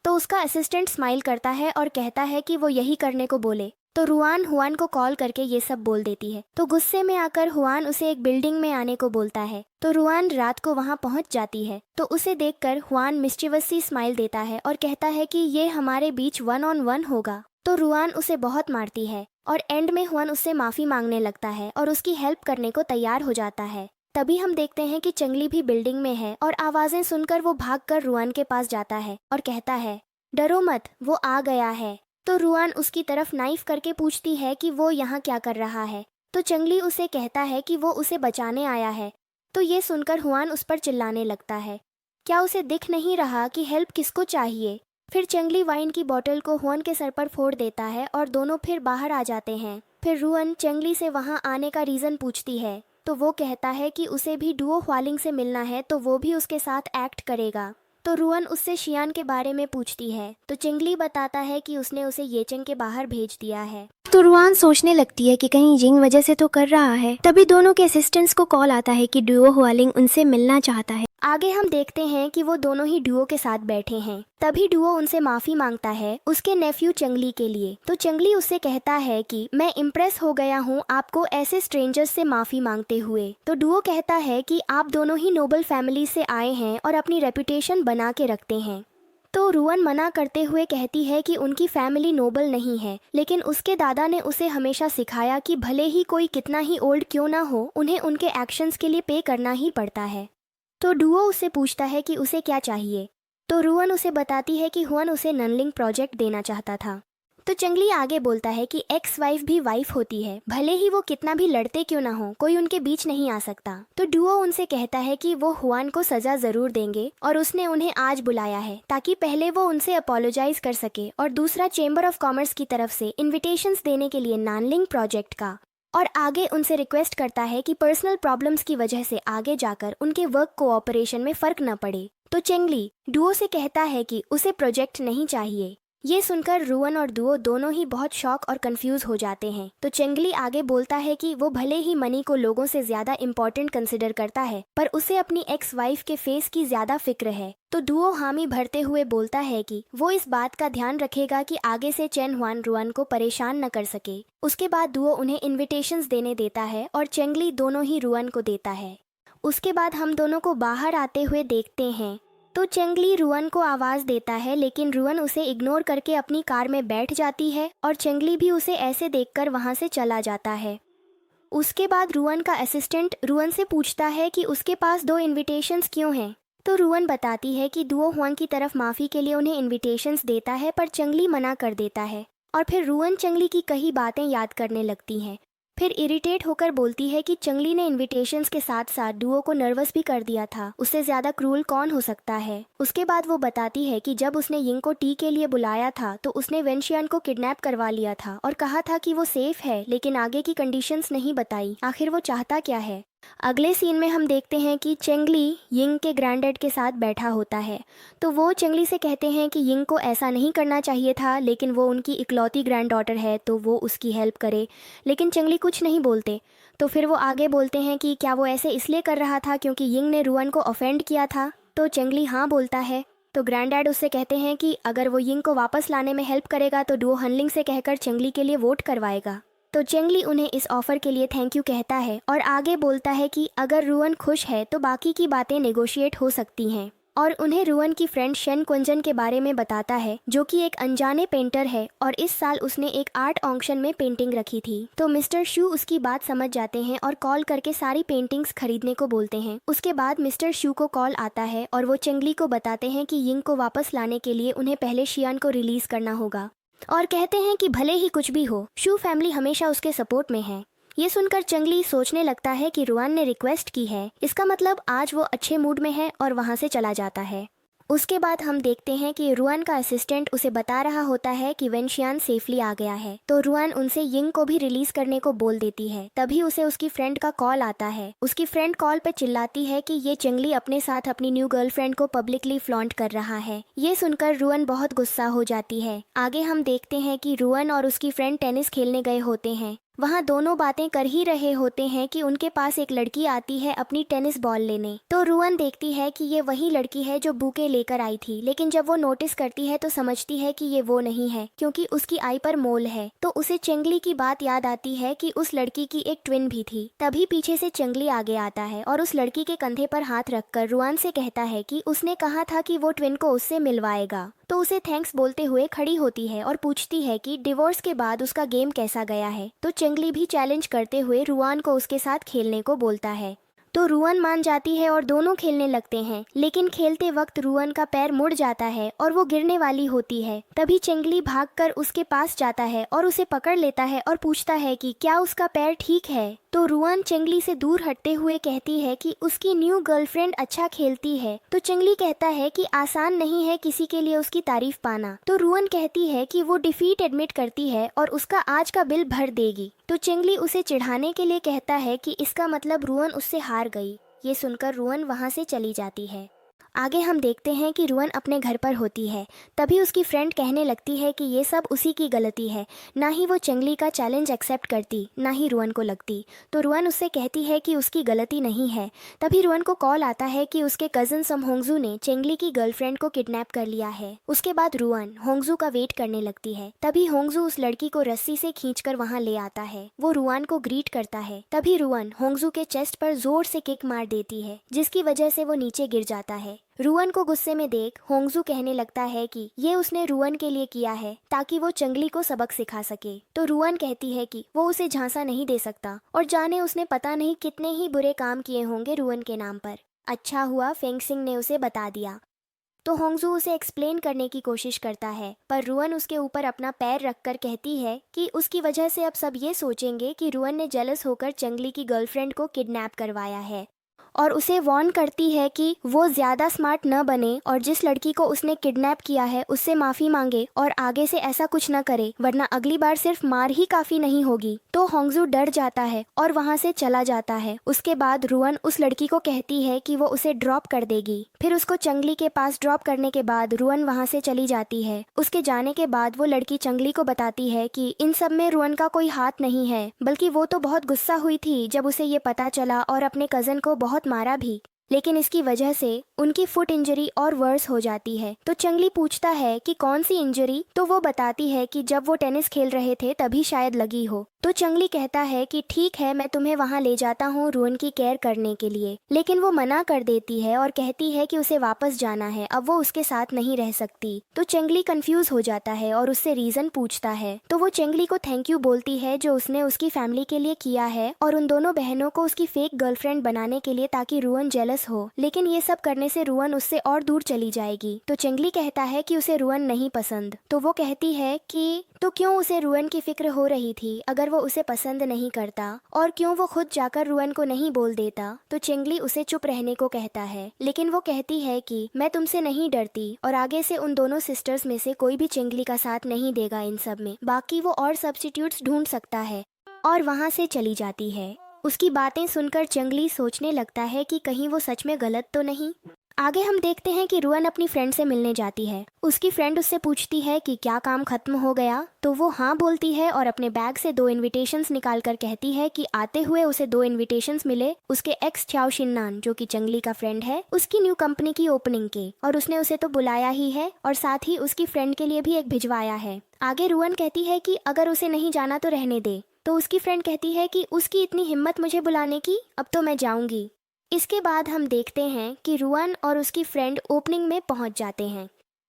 तो उसका असिस्टेंट स्माइल करता है और कहता है कि वो यही करने को बोले। तो रुआन हुआन को कॉल करके ये सब बोल देती है। तो गुस्से में आकर हुआन उसे एक बिल्डिंग में आने को बोलता है। तो रुआन रात को वहाँ पहुँच जाती है। तो उसे देखकर हुआन मिस्चिवसली स्माइल देता है और कहता है कि ये हमारे बीच 1-on-1 होगा। तो रुआन उसे बहुत मारती है और एंड में हुआन उससे माफी मांगने लगता है और उसकी हेल्प करने को तैयार हो जाता है। तभी हम देखते हैं कि चंगली भी बिल्डिंग में है और आवाजें सुनकर वो भागकर रुआन के पास जाता है और कहता है डरो मत, वो आ गया है। तो रुआन उसकी तरफ नाइफ करके पूछती है कि वो यहाँ क्या कर रहा है। तो चंगली उसे कहता है कि वो उसे बचाने आया है। तो ये सुनकर हुआन उस पर चिल्लाने लगता है, क्या उसे दिख नहीं रहा कि हेल्प किसको चाहिए। फिर चंगली वाइन की बोतल को हुआन के सर पर फोड़ देता है और दोनों फिर बाहर आ जाते हैं। फिर रुआन चंगली से वहाँ आने का रीज़न पूछती है। तो वो कहता है कि उसे भी डुओ ह्वालिंग से मिलना है तो वो भी उसके साथ एक्ट करेगा। तो रुअन उससे शियान के बारे में पूछती है। तो चिंगली बताता है कि उसने उसे येचंग के बाहर भेज दिया है। तो रुआन सोचने लगती है कि कहीं जिंग वजह से तो कर रहा है। तभी दोनों के असिस्टेंट्स को कॉल आता है कि डुओ हुआलिंग उनसे मिलना चाहता है। आगे हम देखते हैं कि वो दोनों ही डुओ के साथ बैठे हैं। तभी डुओ उनसे माफी मांगता है उसके नेफ्यू चंगली के लिए। तो चंगली उससे कहता है कि मैं इम्प्रेस हो गया हूँ आपको ऐसे स्ट्रेंजर्स से माफी मांगते हुए। तो डुओ कहता है कि आप दोनों ही नोबल फैमिली से आए हैं और अपनी रेपुटेशन बना के रखते हैं। तो रुअन मना करते हुए कहती है कि उनकी फैमिली नोबल नहीं है, लेकिन उसके दादा ने उसे हमेशा सिखाया कि भले ही कोई कितना ही ओल्ड क्यों ना हो, उन्हें उनके एक्शंस के लिए पे करना ही पड़ता है। तो डुओ उससे पूछता है कि उसे क्या चाहिए। तो रुअन उसे बताती है कि हुआन उसे ननलिंग प्रोजेक्ट देना चाहता था। तो चंगली आगे बोलता है कि एक्स वाइफ भी वाइफ होती है, भले ही वो कितना भी लड़ते क्यों ना हो, कोई उनके बीच नहीं आ सकता। तो डुओ उनसे कहता है कि वो हुआन को सजा जरूर देंगे और उसने उन्हें आज बुलाया है ताकि पहले वो उनसे अपोलोजाइज कर सके और दूसरा चेंबर ऑफ कॉमर्स की तरफ से इन्विटेशंस देने के लिए नानलिंग प्रोजेक्ट का, और आगे उनसे रिक्वेस्ट करता है कि पर्सनल प्रॉब्लम्स की वजह से आगे जाकर उनके वर्क कोऑपरेशन में फर्क न पड़े। तो चेंगली डुओ से कहता है कि उसे प्रोजेक्ट नहीं चाहिए। ये सुनकर रुअन और डुओ दोनों ही बहुत शॉक और कंफ्यूज हो जाते हैं। तो चेंगली आगे बोलता है कि वो भले ही मनी को लोगों से ज्यादा इम्पोर्टेंट कंसिडर करता है, पर उसे अपनी एक्स वाइफ के फेस की ज्यादा फिक्र है। तो डुओ हामी भरते हुए बोलता है कि वो इस बात का ध्यान रखेगा कि आगे से चेन हुआन रुअन को परेशान न कर सके। उसके बाद डुओ उन्हें इन्विटेशंस देने देता है और चेंगली दोनों ही रुअन को देता है। उसके बाद हम दोनों को बाहर आते हुए देखते हैं। तो चेंगली रुअन को आवाज़ देता है, लेकिन रुअन उसे इग्नोर करके अपनी कार में बैठ जाती है और चेंगली भी उसे ऐसे देखकर वहाँ से चला जाता है। उसके बाद रुअन का असिस्टेंट रुअन से पूछता है कि उसके पास 2 इन्विटेशंस क्यों हैं। तो रुअन बताती है कि डुओ हुआन की तरफ माफ़ी के लिए उन्हें इन्विटेशंस देता है, पर चेंगली मना कर देता है। और फिर रुअन चेंगली की कई बातें याद करने लगती हैं। फिर इरिटेट होकर बोलती है कि चंगली ने इन्विटेशंस के साथ साथ डुओ को नर्वस भी कर दिया था, उससे ज़्यादा क्रूल कौन हो सकता है। उसके बाद वो बताती है कि जब उसने यिंग को टी के लिए बुलाया था तो उसने वेनशियान को किडनैप करवा लिया था और कहा था कि वो सेफ है, लेकिन आगे की कंडीशंस नहीं बताई। आखिर वो चाहता क्या है। अगले सीन में हम देखते हैं कि चेंगली यिंग के ग्रैंडडैड के साथ बैठा होता है। तो वो चेंगली से कहते हैं कि यिंग को ऐसा नहीं करना चाहिए था, लेकिन वो उनकी इकलौती ग्रैंड डॉटर है तो वो उसकी हेल्प करे, लेकिन चेंगली कुछ नहीं बोलते। तो फिर वो आगे बोलते हैं कि क्या वो ऐसे इसलिए कर रहा था क्योंकि यिंग ने रुअन को ऑफेंड किया था। तो चेंगली हाँ बोलता है। तो ग्रैंडडैड उससे कहते हैं कि अगर वो यिंग को वापस लाने में हेल्प करेगा तो डुओ हनलिंग से कहकर चेंगली के लिए वोट करवाएगा। तो चेंगली उन्हें इस ऑफर के लिए थैंक यू कहता है और आगे बोलता है कि अगर रुअन खुश है तो बाकी की बातें नेगोशिएट हो सकती हैं, और उन्हें रुअन की फ्रेंड शेन कुंजन के बारे में बताता है जो कि एक अनजाने पेंटर है और इस साल उसने एक आर्ट ऑक्शन में पेंटिंग रखी थी। तो मिस्टर शू उसकी बात समझ जाते हैं और कॉल करके सारी पेंटिंग्स खरीदने को बोलते हैं। उसके बाद मिस्टर शू को कॉल आता है और वो चेंगली को बताते हैं कि यिंग को वापस लाने के लिए उन्हें पहले शियान को रिलीज करना होगा, और कहते हैं कि भले ही कुछ भी हो शू फैमिली हमेशा उसके सपोर्ट में है। ये सुनकर चंगली सोचने लगता है कि रुआन ने रिक्वेस्ट की है, इसका मतलब आज वो अच्छे मूड में है, और वहाँ से चला जाता है। उसके बाद हम देखते हैं कि रुआन का असिस्टेंट उसे बता रहा होता है कि वेनशियान सेफली आ गया है। तो रुआन उनसे यिंग को भी रिलीज करने को बोल देती है। तभी उसे उसकी फ्रेंड का कॉल आता है। उसकी फ्रेंड कॉल पे चिल्लाती है कि ये चंगली अपने साथ अपनी न्यू गर्लफ्रेंड को पब्लिकली फ्लॉन्ट कर रहा है। ये सुनकर रुआन बहुत गुस्सा हो जाती है। आगे हम देखते हैं कि रुआन और उसकी फ्रेंड टेनिस खेलने गए होते हैं। वहाँ दोनों बातें कर ही रहे होते हैं कि उनके पास एक लड़की आती है अपनी टेनिस बॉल लेने। तो रुअन देखती है कि ये वही लड़की है जो बुके लेकर आई थी, लेकिन जब वो नोटिस करती है तो समझती है कि ये वो नहीं है क्योंकि उसकी आई पर मोल है। तो उसे चंगली की बात याद आती है कि उस लड़की की एक ट्विन भी थी। तभी पीछे से चंगली आगे आता है और उस लड़की के कंधे पर हाथ रखकर रुआन से कहता है कि उसने कहा था कि वो ट्विन को उससे मिलवाएगा। तो उसे थैंक्स बोलते हुए खड़ी होती है और पूछती है कि डिवोर्स के बाद उसका गेम कैसा गया है। तो चंगली भी चैलेंज करते हुए रुआन को उसके साथ खेलने को बोलता है। तो रुआन मान जाती है और दोनों खेलने लगते हैं, लेकिन खेलते वक्त रुआन का पैर मुड़ जाता है और वो गिरने वाली होती है। तभी चंगली भागकर उसके पास जाता है और उसे पकड़ लेता है और पूछता है कि क्या उसका पैर ठीक है। तो रुआन चंगली से दूर हटते हुए कहती है कि उसकी न्यू गर्लफ्रेंड अच्छा खेलती है। तो चंगली कहता है कि आसान नहीं है किसी के लिए उसकी तारीफ पाना। तो रुआन कहती है कि वो डिफीट एडमिट करती है और उसका आज का बिल भर देगी। तो चंगली उसे चिढ़ाने के लिए कहता है कि इसका मतलब रुआन उससे हार गई। ये सुनकर रुआन वहाँ से चली जाती है। आगे हम देखते हैं कि रुआन अपने घर पर होती है। तभी उसकी फ्रेंड कहने लगती है कि ये सब उसी की गलती है, ना ही वो चंगली का चैलेंज एक्सेप्ट करती, ना ही रुआन को लगती। तो रुआन उससे कहती है कि उसकी गलती नहीं है। तभी रुआन को कॉल आता है कि उसके कजन सम होंगजू ने चंगली की गर्लफ्रेंड को किडनैप कर लिया है। उसके बाद रुआन होंगजू का वेट करने लगती है। तभी होंगजू उस लड़की को रस्सी से खींचकर वहाँ ले आता है। वो रुआन को ग्रीट करता है। तभी रुआन होंगजू के चेस्ट पर जोर से किक मार देती है, जिसकी वजह से वो नीचे गिर जाता है। रुआन को गुस्से में देख होंगजू कहने लगता है कि ये उसने रुआन के लिए किया है ताकि वो चंगली को सबक सिखा सके। तो रुआन कहती है कि वो उसे झांसा नहीं दे सकता और जाने उसने पता नहीं कितने ही बुरे काम किए होंगे रुआन के नाम पर। अच्छा हुआ फेंग सिंह ने उसे बता दिया। तो होंगजू उसे एक्सप्लेन करने की कोशिश करता है, पर रुअन उसके ऊपर अपना पैर रखकर कहती है कि उसकी वजह से अब सब ये सोचेंगे कि रुअन ने जेलस होकर चंगली की गर्लफ्रेंड को किडनैप करवाया है, और उसे वार्न करती है कि वो ज़्यादा स्मार्ट न बने और जिस लड़की को उसने किडनैप किया है उससे माफ़ी मांगे और आगे से ऐसा कुछ न करे, वरना अगली बार सिर्फ मार ही काफ़ी नहीं होगी। तो होंगजू डर जाता है और वहाँ से चला जाता है। उसके बाद रुअन उस लड़की को कहती है कि वो उसे ड्रॉप कर देगी। फिर उसको चंगली के पास ड्रॉप करने के बाद रुअन वहाँ से चली जाती है। उसके जाने के बाद वो लड़की चंगली को बताती है कि इन सब में रुअन का कोई हाथ नहीं है, बल्कि वो तो बहुत गुस्सा हुई थी जब उसे ये पता चला और अपने कज़न को बहुत मारा भी, लेकिन इसकी वजह से उनकी फुट इंजरी और वर्स हो जाती है। तो चंगली पूछता है कि कौन सी इंजरी, तो वो बताती है कि जब वो टेनिस खेल रहे थे तभी शायद लगी हो। तो चंगली कहता है कि ठीक है, मैं तुम्हें वहाँ ले जाता हूँ रुअन की केयर करने के लिए, लेकिन वो मना कर देती है और कहती है कि उसे वापस जाना है, अब वो उसके साथ नहीं रह सकती। तो चंगली कंफ्यूज हो जाता है और उससे रीजन पूछता है। तो वो चंगली को थैंक यू बोलती है जो उसने उसकी फैमिली के लिए किया है, और उन दोनों बहनों को उसकी फेक गर्लफ्रेंड बनाने के लिए, ताकि रुअन जेलस हो, लेकिन ये सब करने से रुअन उससे और दूर चली जाएगी। तो चंगली कहता है कि उसे रुअन नहीं पसंद। तो वो कहती है कि तो क्यों उसे रुअन की फिक्र हो रही थी अगर वो उसे पसंद नहीं करता, और क्यों वो खुद जाकर रुअन को नहीं बोल देता। तो चंगली उसे चुप रहने को कहता है, लेकिन वो कहती है कि मैं तुमसे नहीं डरती, और आगे से उन दोनों सिस्टर्स में से कोई भी चंगली का साथ नहीं देगा इन सब में, बाकी वो और सब्स्टिट्यूट्स ढूंढ सकता है, और वहाँ से चली जाती है। उसकी बातें सुनकर चंगली सोचने लगता है कि कहीं वो सच में गलत तो नहीं। आगे हम देखते हैं कि रुअन अपनी फ्रेंड से मिलने जाती है। उसकी फ्रेंड उससे पूछती है कि क्या काम खत्म हो गया, तो वो हाँ बोलती है और अपने बैग से 2 इनविटेशंस निकालकर कहती है कि आते हुए उसे 2 इनविटेशंस मिले उसके एक्स छाओ शिन्नान, जो कि चंगली का फ्रेंड है, उसकी न्यू कंपनी की ओपनिंग के, और उसने उसे तो बुलाया ही है और साथ ही उसकी फ्रेंड के लिए भी एक भिजवाया है। आगे रुअन कहती है कि अगर उसे नहीं जाना तो रहने दे, तो उसकी फ्रेंड कहती है कि उसकी इतनी हिम्मत मुझे बुलाने की, अब तो मैं जाऊंगी। इसके बाद हम देखते हैं कि रुअन और उसकी फ्रेंड ओपनिंग में पहुंच जाते हैं।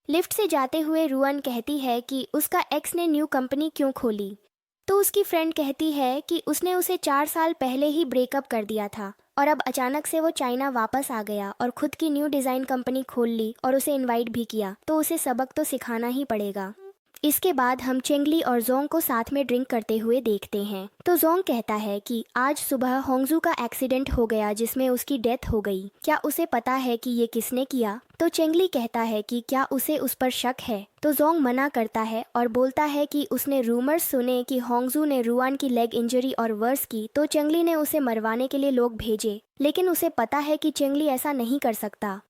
लिफ्ट से जाते हुए रुअन कहती है कि उसका एक्स ने न्यू कंपनी क्यों खोली, तो उसकी फ्रेंड कहती है कि उसने उसे 4 साल पहले ही ब्रेकअप कर दिया था, और अब अचानक से वो चाइना वापस आ गया और खुद की न्यू डिज़ाइन कंपनी खोल ली और उसे इनवाइट भी किया, तो उसे सबक तो सिखाना ही पड़ेगा। इसके बाद हम चेंगली और जोंग को साथ में ड्रिंक करते हुए देखते हैं। तो जोंग कहता है कि आज सुबह होंगजू का एक्सीडेंट हो गया जिसमें उसकी डेथ हो गई, क्या उसे पता है कि ये किसने किया। तो चेंगली कहता है कि क्या उसे उस पर शक है। तो जोंग मना करता है और बोलता है कि उसने रूमर्स सुने कि होंगजू ने रुआन की लेग इंजरी और वर्स की, तो चेंगली ने उसे मरवाने के लिए लोग भेजे, लेकिन उसे पता है कि चेंगली ऐसा नहीं कर सकता।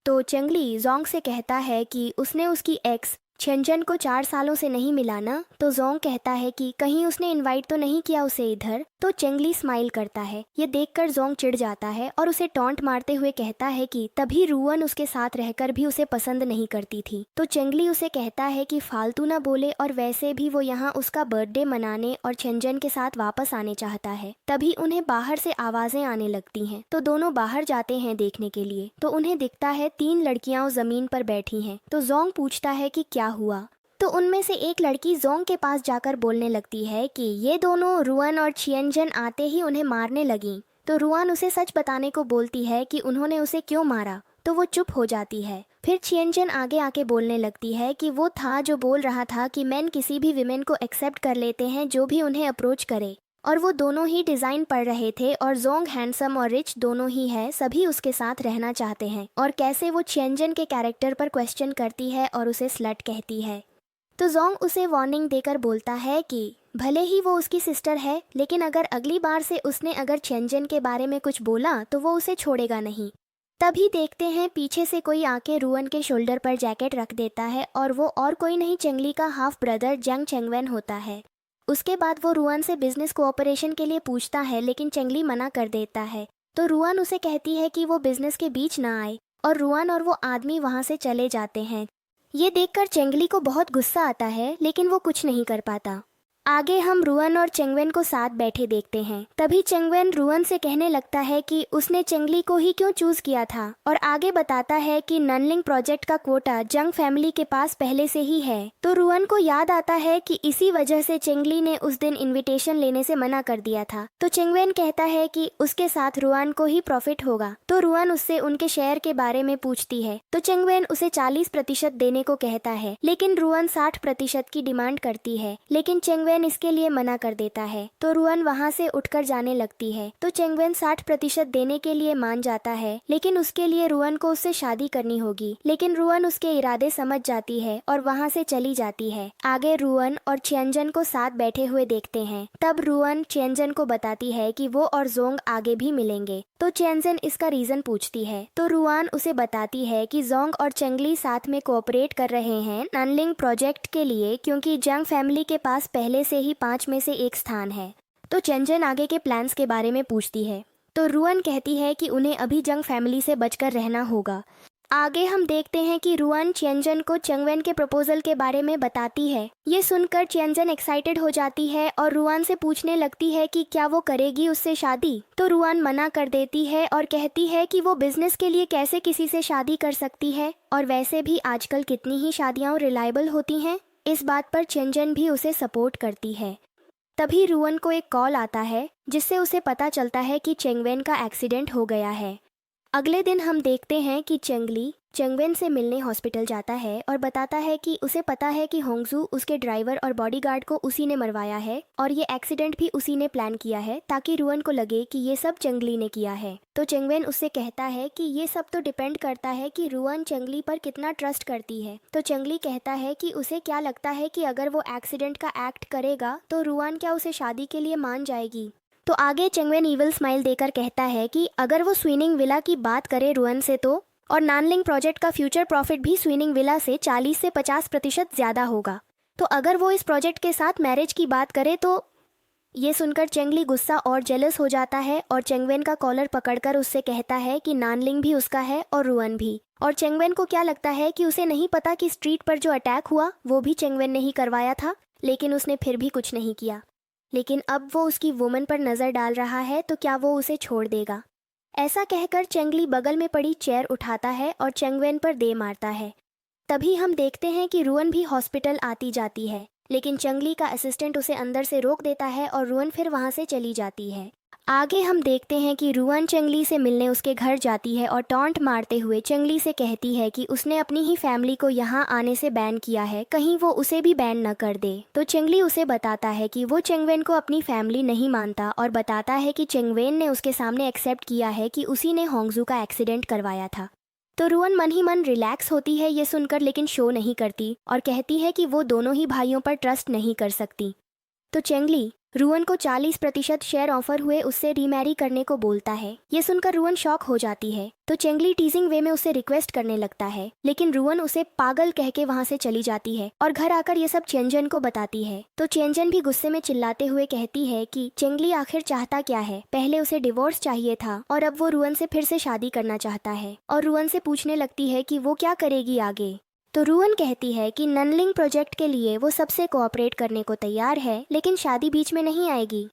तो चेंगली जोंग से कहता है कि उसने उसकी एक्स छेंजन को 4 सालों से नहीं मिला ना। तो जोंग कहता है कि कहीं उसने इनवाइट तो नहीं किया उसे इधर। तो चेंगली स्माइल करता है। ये देखकर जोंग चिढ़ जाता है और उसे टॉन्ट मारते हुए कहता है कि तभी रुअन उसके साथ रहकर भी उसे पसंद नहीं करती थी। तो चेंगली उसे कहता है कि फालतू ना बोले, और वैसे भी वो यहाँ उसका बर्थडे मनाने और छेंजन के साथ वापस आने चाहता है। तभी उन्हें बाहर से आवाजें आने लगती हैं, तो दोनों बाहर जाते हैं देखने के लिए। तो उन्हें दिखता है 3 लड़कियां जमीन पर बैठी हैं। तो जोंग पूछता है कि क्या हुआ। तो उनमें से एक लड़की जोंग के पास जाकर बोलने लगती है कि ये दोनों रुअन और छियनजन आते ही उन्हें मारने लगी। तो रुआन उसे सच बताने को बोलती है कि उन्होंने उसे क्यों मारा, तो वो चुप हो जाती है। फिर छियनजन आगे आके बोलने लगती है कि वो था जो बोल रहा था कि मेन किसी भी विमेन को एक्सेप्ट कर लेते हैं जो भी उन्हें अप्रोच करे, और वो दोनों ही डिज़ाइन पढ़ रहे थे, और जोंग हैंडसम और रिच दोनों ही है, सभी उसके साथ रहना चाहते हैं। और कैसे वो छियनजन के कैरेक्टर पर क्वेश्चन करती है और उसे स्लट कहती है। तो जोंग उसे वार्निंग देकर बोलता है कि भले ही वो उसकी सिस्टर है, लेकिन अगर अगली बार से उसने अगर छियनजन के बारे में कुछ बोला तो वो उसे छोड़ेगा नहीं। तभी देखते हैं पीछे से कोई आके रुअन के शोल्डर पर जैकेट रख देता है, और वो और कोई नहीं चेंगली का हाफ ब्रदर जंग चेंगवेन होता है। उसके बाद वो रुआन से बिजनेस कोऑपरेशन के लिए पूछता है, लेकिन चेंगली मना कर देता है। तो रुआन उसे कहती है कि वो बिजनेस के बीच ना आए, और रुआन और वो आदमी वहाँ से चले जाते हैं। ये देखकर चेंगली को बहुत गुस्सा आता है, लेकिन वो कुछ नहीं कर पाता। आगे हम रुअन और चेंगवेन को साथ बैठे देखते हैं। तभी चेंगवेन रुअन से कहने लगता है कि उसने चेंगली को ही क्यों चूज किया था, और आगे बताता है कि ननलिंग प्रोजेक्ट का क्वोटा जंग फैमिली के पास पहले से ही है। तो रुअन को याद आता है कि इसी वजह से चेंगली ने उस दिन इनविटेशन लेने से मना कर दिया था। तो चेंगवेन कहता है कि उसके साथ रुअन को ही प्रॉफिट होगा। तो रुअन उससे उनके शेयर के बारे में पूछती है। तो चेंगवेन उसे 40% देने को कहता है, लेकिन रुअन 60% की डिमांड करती है, लेकिन चेंगवेन इसके लिए मना कर देता है। तो रुअन वहाँ से उठकर जाने लगती है। तो चेंगवेन 60% देने के लिए मान जाता है, लेकिन उसके लिए रुअन को उससे शादी करनी होगी। लेकिन रुअन उसके इरादे समझ जाती है और वहाँ से चली जाती है। आगे रुअन और चेंजन को साथ बैठे हुए देखते हैं। तब रुअन चेंजन को बताती है कि वो और जोंग आगे भी मिलेंगे। तो चेंजन इसका रीजन पूछती है। तो रुआन उसे बताती है कि जोंग और चेंगली साथ में कोऑपरेट कर रहे हैं ननलिंग प्रोजेक्ट के लिए, क्योंकि जंग फैमिली के पास पहले से ही 5 में से 1 स्थान है। तो चेंजन आगे के प्लान्स के बारे में पूछती है। तो रुअन कहती है कि उन्हें अभी जंग फैमिली से बचकर रहना होगा। आगे हम देखते हैं कि रुअन चेंजन को चेंगवेन के प्रपोजल के बारे में बताती है। ये सुनकर चेंजन एक्साइटेड हो जाती है और रुअन से पूछने लगती है कि क्या वो करेगी उससे शादी। तो रुअन मना कर देती है और कहती है कि वो बिजनेस के लिए कैसे किसी से शादी कर सकती है, और वैसे भी आजकल कितनी ही शादियां रिलायबल होती हैं। इस बात पर चेंजन भी उसे सपोर्ट करती है। तभी रुअन को एक कॉल आता है, जिससे उसे पता चलता है कि चेंगवेन का एक्सीडेंट हो गया है। अगले दिन हम देखते हैं कि चेंगली चेंगवेन से मिलने हॉस्पिटल जाता है और बताता है कि उसे पता है कि होंगजू उसके ड्राइवर और बॉडीगार्ड को उसी ने मरवाया है, और ये एक्सीडेंट भी उसी ने प्लान किया है ताकि रुअन को लगे कि ये सब चेंगली ने किया है। तो चेंगवेन उससे कहता है कि ये सब तो डिपेंड करता है कि रुअन चेंगली पर कितना ट्रस्ट करती है। तो चेंगली कहता है कि उसे क्या लगता है कि अगर वो एक्सीडेंट का एक्ट करेगा तो रुअन क्या उसे शादी के लिए मान जाएगी। तो आगे चेंगवेन इविल स्माइल देकर कहता है कि अगर वो स्विनिंग विला की बात करे रुअन से तो, और नानलिंग प्रोजेक्ट का फ्यूचर प्रॉफिट भी स्विनिंग विला से 40 से 50% ज़्यादा होगा। तो अगर वो इस प्रोजेक्ट के साथ मैरिज की बात करे तो। ये सुनकर चेंगली गुस्सा और जेलस हो जाता है और चेंगवेन का कॉलर पकड़कर उससे कहता है कि नानलिंग भी उसका है और रुअन भी। और चेंगवेन को क्या लगता है कि उसे नहीं पता कि स्ट्रीट पर जो अटैक हुआ वो भी चेंगवेन ने ही करवाया था, लेकिन उसने फिर भी कुछ नहीं किया। लेकिन अब वो उसकी वुमन पर नज़र डाल रहा है, तो क्या वो उसे छोड़ देगा। ऐसा कहकर चेंगली बगल में पड़ी चेयर उठाता है और चेंगवेन पर दे मारता है। तभी हम देखते हैं कि रुअन भी हॉस्पिटल आती जाती है, लेकिन चेंगली का असिस्टेंट उसे अंदर से रोक देता है और रुअन फिर वहां से चली जाती है। आगे हम देखते हैं कि रुअन चेंगली से मिलने उसके घर जाती है और टॉन्ट मारते हुए चेंगली से कहती है कि उसने अपनी ही फैमिली को यहाँ आने से बैन किया है, कहीं वो उसे भी बैन न कर दे। तो चेंगली उसे बताता है कि वो चेंगवेन को अपनी फैमिली नहीं मानता, और बताता है कि चेंगवेन ने उसके सामने एक्सेप्ट किया है कि उसी ने होंगजू का एक्सीडेंट करवाया था। तो रुअन मन ही मन रिलैक्स होती है ये सुनकर, लेकिन शो नहीं करती और कहती है कि वो दोनों ही भाइयों पर ट्रस्ट नहीं कर सकती। तो चेंगली रुअन को 40% शेयर ऑफर हुए उससे रीमैरी करने को बोलता है। ये सुनकर रुअन शॉक हो जाती है। तो चेंगली टीजिंग वे में उसे रिक्वेस्ट करने लगता है, लेकिन रुअन उसे पागल कह के वहाँ से चली जाती है और घर आकर ये सब चेंजन को बताती है। तो चेंजन भी गुस्से में चिल्लाते हुए कहती है कि चेंगली आखिर चाहता क्या है, पहले उसे डिवोर्स चाहिए था और अब वो रुअन से फिर से शादी करना चाहता है। और रुअन से पूछने लगती है कि वो क्या करेगी आगे। तो रुअन कहती है कि ननलिंग प्रोजेक्ट के लिए वो सबसे कोऑपरेट करने को तैयार है, लेकिन शादी बीच में नहीं आएगी।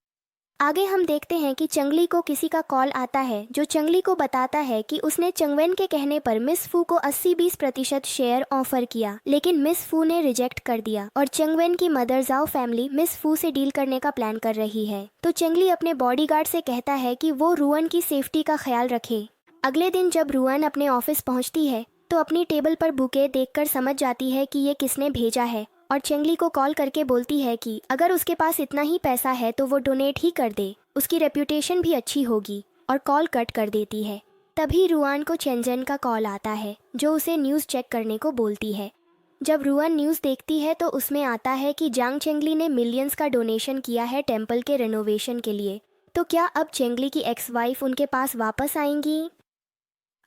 आगे हम देखते हैं कि चेंगली को किसी का कॉल आता है, जो चेंगली को बताता है कि उसने चेंगवेन के कहने पर मिस फू को 80-20% शेयर ऑफर किया, लेकिन मिस फू ने रिजेक्ट कर दिया और चेंगवेन की मदर जाओ फैमिली मिस फू से डील करने का प्लान कर रही है। तो चेंगली अपने बॉडीगार्ड से कहता है कि वो रुअन की सेफ्टी का ख्याल रखे। अगले दिन जब रुअन अपने ऑफिस पहुंचती है तो अपनी टेबल पर बुके देखकर समझ जाती है कि ये किसने भेजा है, और चेंगली को कॉल करके बोलती है कि अगर उसके पास इतना ही पैसा है तो वो डोनेट ही कर दे, उसकी रेप्यूटेशन भी अच्छी होगी, और कॉल कट कर देती है। तभी रुआन को चेंजन का कॉल आता है, जो उसे न्यूज़ चेक करने को बोलती है। जब रुआन न्यूज़ देखती है तो उसमें आता है कि जांग चेंगली ने मिलियंस का डोनेशन किया है टेम्पल के रेनोवेशन के लिए। तो क्या अब चेंगली की एक्स वाइफ उनके पास वापस आएंगी।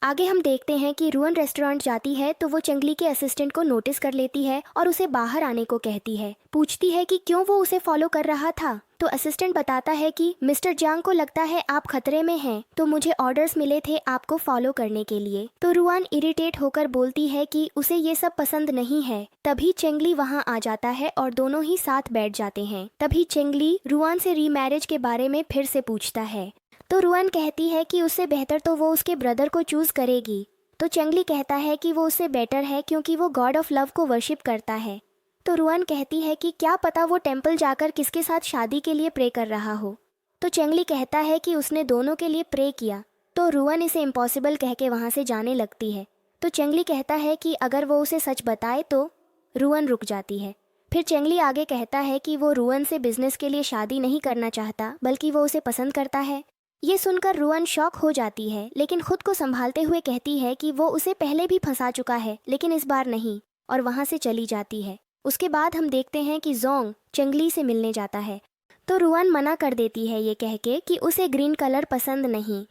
आगे हम देखते हैं कि रुअन रेस्टोरेंट जाती है तो वो चेंगली के असिस्टेंट को नोटिस कर लेती है और उसे बाहर आने को कहती है। पूछती है कि क्यों वो उसे फॉलो कर रहा था। तो असिस्टेंट बताता है कि मिस्टर जांग को लगता है आप खतरे में हैं, तो मुझे ऑर्डर्स मिले थे आपको फॉलो करने के लिए। तो रुआन इरिटेट होकर बोलती है कि उसे ये सब पसंद नहीं है। तभी चेंगली वहाँ आ जाता है और दोनों ही साथ बैठ जाते हैं। तभी चेंगली रुआन से रीमैरिज के बारे में फिर से पूछता है। तो रुआन कहती है कि उससे बेहतर तो वो उसके ब्रदर को चूज करेगी। तो चेंगली कहता है कि वो उससे बेटर है क्योंकि वो गॉड ऑफ लव को वर्शिप करता है। तो रुआन कहती है कि क्या पता वो टेम्पल जाकर किसके साथ शादी के लिए प्रे कर रहा हो। तो चेंगली कहता है कि उसने दोनों के लिए प्रे किया। तो रुआन इसे इम्पॉसिबल कह के वहाँ से जाने लगती है। तो चेंगली कहता है कि अगर वो उसे सच बताए तो रुआन रुक जाती है। फिर चेंगली आगे कहता है कि वो रुआन से बिजनेस के लिए शादी नहीं करना चाहता, बल्कि वो उसे पसंद करता है। ये सुनकर रुआन शॉक हो जाती है, लेकिन खुद को संभालते हुए कहती है कि वो उसे पहले भी फंसा चुका है, लेकिन इस बार नहीं, और वहाँ से चली जाती है। उसके बाद हम देखते हैं कि जोंग चेंगली से मिलने जाता है। तो रुआन मना कर देती है ये कह के कि उसे ग्रीन कलर पसंद नहीं।